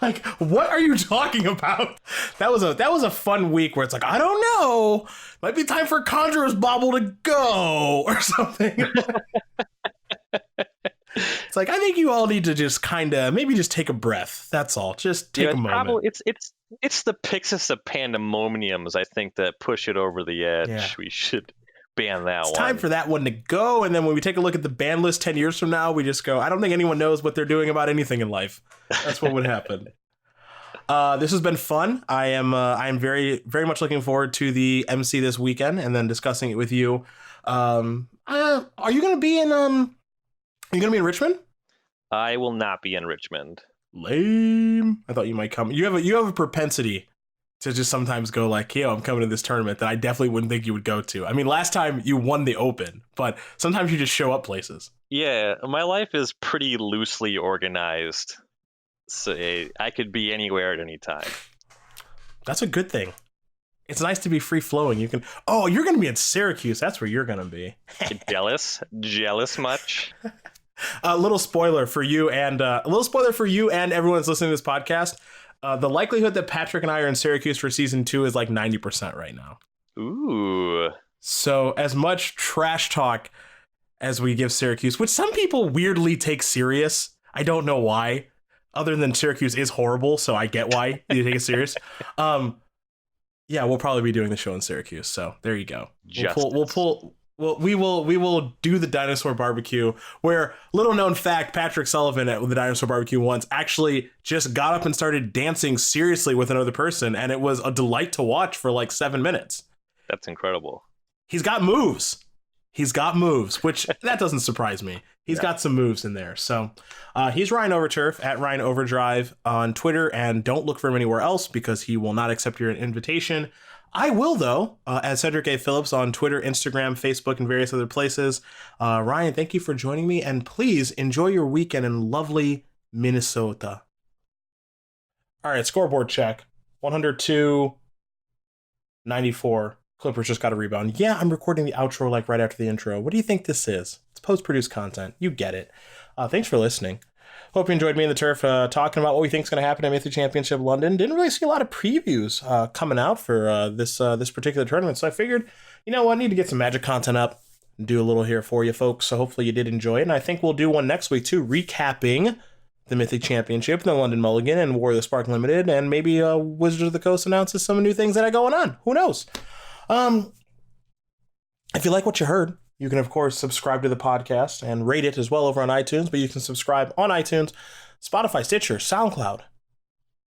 Speaker 1: Like, what are you talking about? That was a fun week where it's like, I don't know. Might be time for Conjurer's Bauble to go or something. It's like, I think you all need to just kind of maybe just take a breath. That's all. Just take a moment.
Speaker 2: It's the Pixis of Pandemoniums, I think, that push it over the edge.
Speaker 1: Yeah.
Speaker 2: We should ban that one.
Speaker 1: It's time for that one to go. And then when we take a look at the ban list 10 years from now, we just go, I don't think anyone knows what they're doing about anything in life. That's what would happen. This has been fun. I am very, very much looking forward to the MC this weekend and then discussing it with you. Are you going to be in Richmond?
Speaker 2: I will not be in Richmond.
Speaker 1: Lame. I thought you might come. You have a propensity to just sometimes go like, yo, I'm coming to this tournament that I definitely wouldn't think you would go to. I mean, last time you won the Open, but sometimes you just show up places.
Speaker 2: Yeah, my life is pretty loosely organized. So I could be anywhere at any time.
Speaker 1: That's a good thing. It's nice to be free flowing. You can. Oh, you're going to be in Syracuse. That's where you're going to be.
Speaker 2: Jealous much?
Speaker 1: A little spoiler for you and everyone that's listening to this podcast. The likelihood that Patrick and I are in Syracuse for season 2 is like 90% right now.
Speaker 2: Ooh.
Speaker 1: So as much trash talk as we give Syracuse, which some people weirdly take serious, I don't know why. Other than Syracuse is horrible, so I get why you take it serious. Yeah, we'll probably be doing the show in Syracuse. So there you go. We will do the dinosaur barbecue, where, little known fact, Patrick Sullivan at the dinosaur barbecue once actually just got up and started dancing seriously with another person, and it was a delight to watch for like 7 minutes.
Speaker 2: That's incredible.
Speaker 1: He's got moves, which that doesn't surprise me. He's got some moves in there. So he's Ryan Overturf at Ryan Overdrive on Twitter, and don't look for him anywhere else because he will not accept your invitation. I will, though, at Cedric A. Phillips on Twitter, Instagram, Facebook, and various other places. Ryan, thank you for joining me, and please enjoy your weekend in lovely Minnesota. All right, scoreboard check. 102, 94. Clippers just got a rebound. Yeah, I'm recording the outro like right after the intro. What do you think this is? It's post-produced content. You get it. Thanks for listening. Hope you enjoyed me and the Turf talking about what we think is going to happen at Mythic Championship London. Didn't really see a lot of previews coming out for this particular tournament, so I figured, you know what, I need to get some Magic content up and do a little here for you folks, so hopefully you did enjoy it, and I think we'll do one next week too, recapping the Mythic Championship, the London Mulligan, and War of the Spark Limited, and maybe Wizards of the Coast announces some new things that are going on. Who knows? If you like what you heard, you can, of course, subscribe to the podcast and rate it as well over on iTunes, but you can subscribe on iTunes, Spotify, Stitcher, SoundCloud,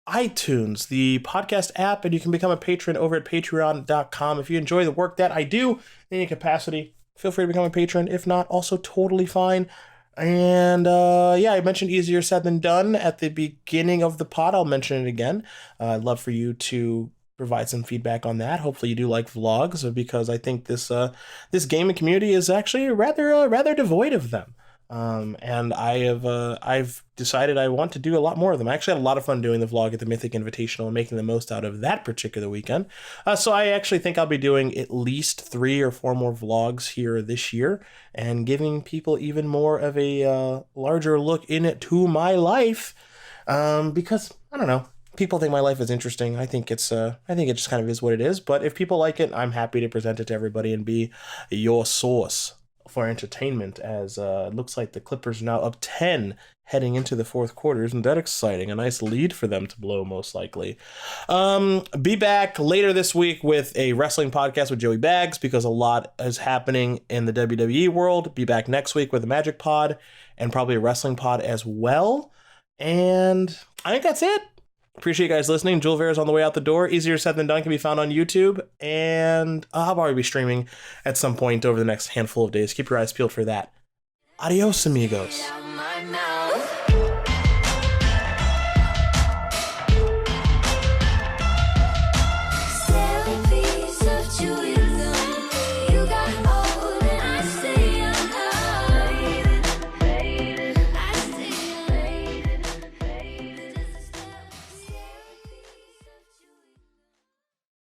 Speaker 1: iTunes, the podcast app, and you can become a patron over at patreon.com. If you enjoy the work that I do in any capacity, feel free to become a patron. If not, also totally fine. And yeah, I mentioned easier said than done at the beginning of the pod. I'll mention it again. I'd love for you to provide some feedback on that. Hopefully you do like vlogs, because I think this gaming community is actually rather devoid of them. And I've decided I want to do a lot more of them. I actually had a lot of fun doing the vlog at the Mythic Invitational and making the most out of that particular weekend. So I actually think I'll be doing at least 3 or 4 more vlogs here this year and giving people even more of a larger look into my life. Because I don't know, people think my life is interesting. I think it just kind of is what it is. But if people like it, I'm happy to present it to everybody and be your source for entertainment, as it looks like the Clippers are now up 10 heading into the fourth quarter. Isn't that exciting? A nice lead for them to blow, most likely. Be back later this week with a wrestling podcast with Joey Baggs, because a lot is happening in the WWE world. Be back next week with a Magic pod and probably a wrestling pod as well. And I think that's it. Appreciate you guys listening. Jewel Vera's on the way out the door. Easier Said Than Done can be found on YouTube, and I'll probably be streaming at some point over the next handful of days. Keep your eyes peeled for that. Adios, amigos.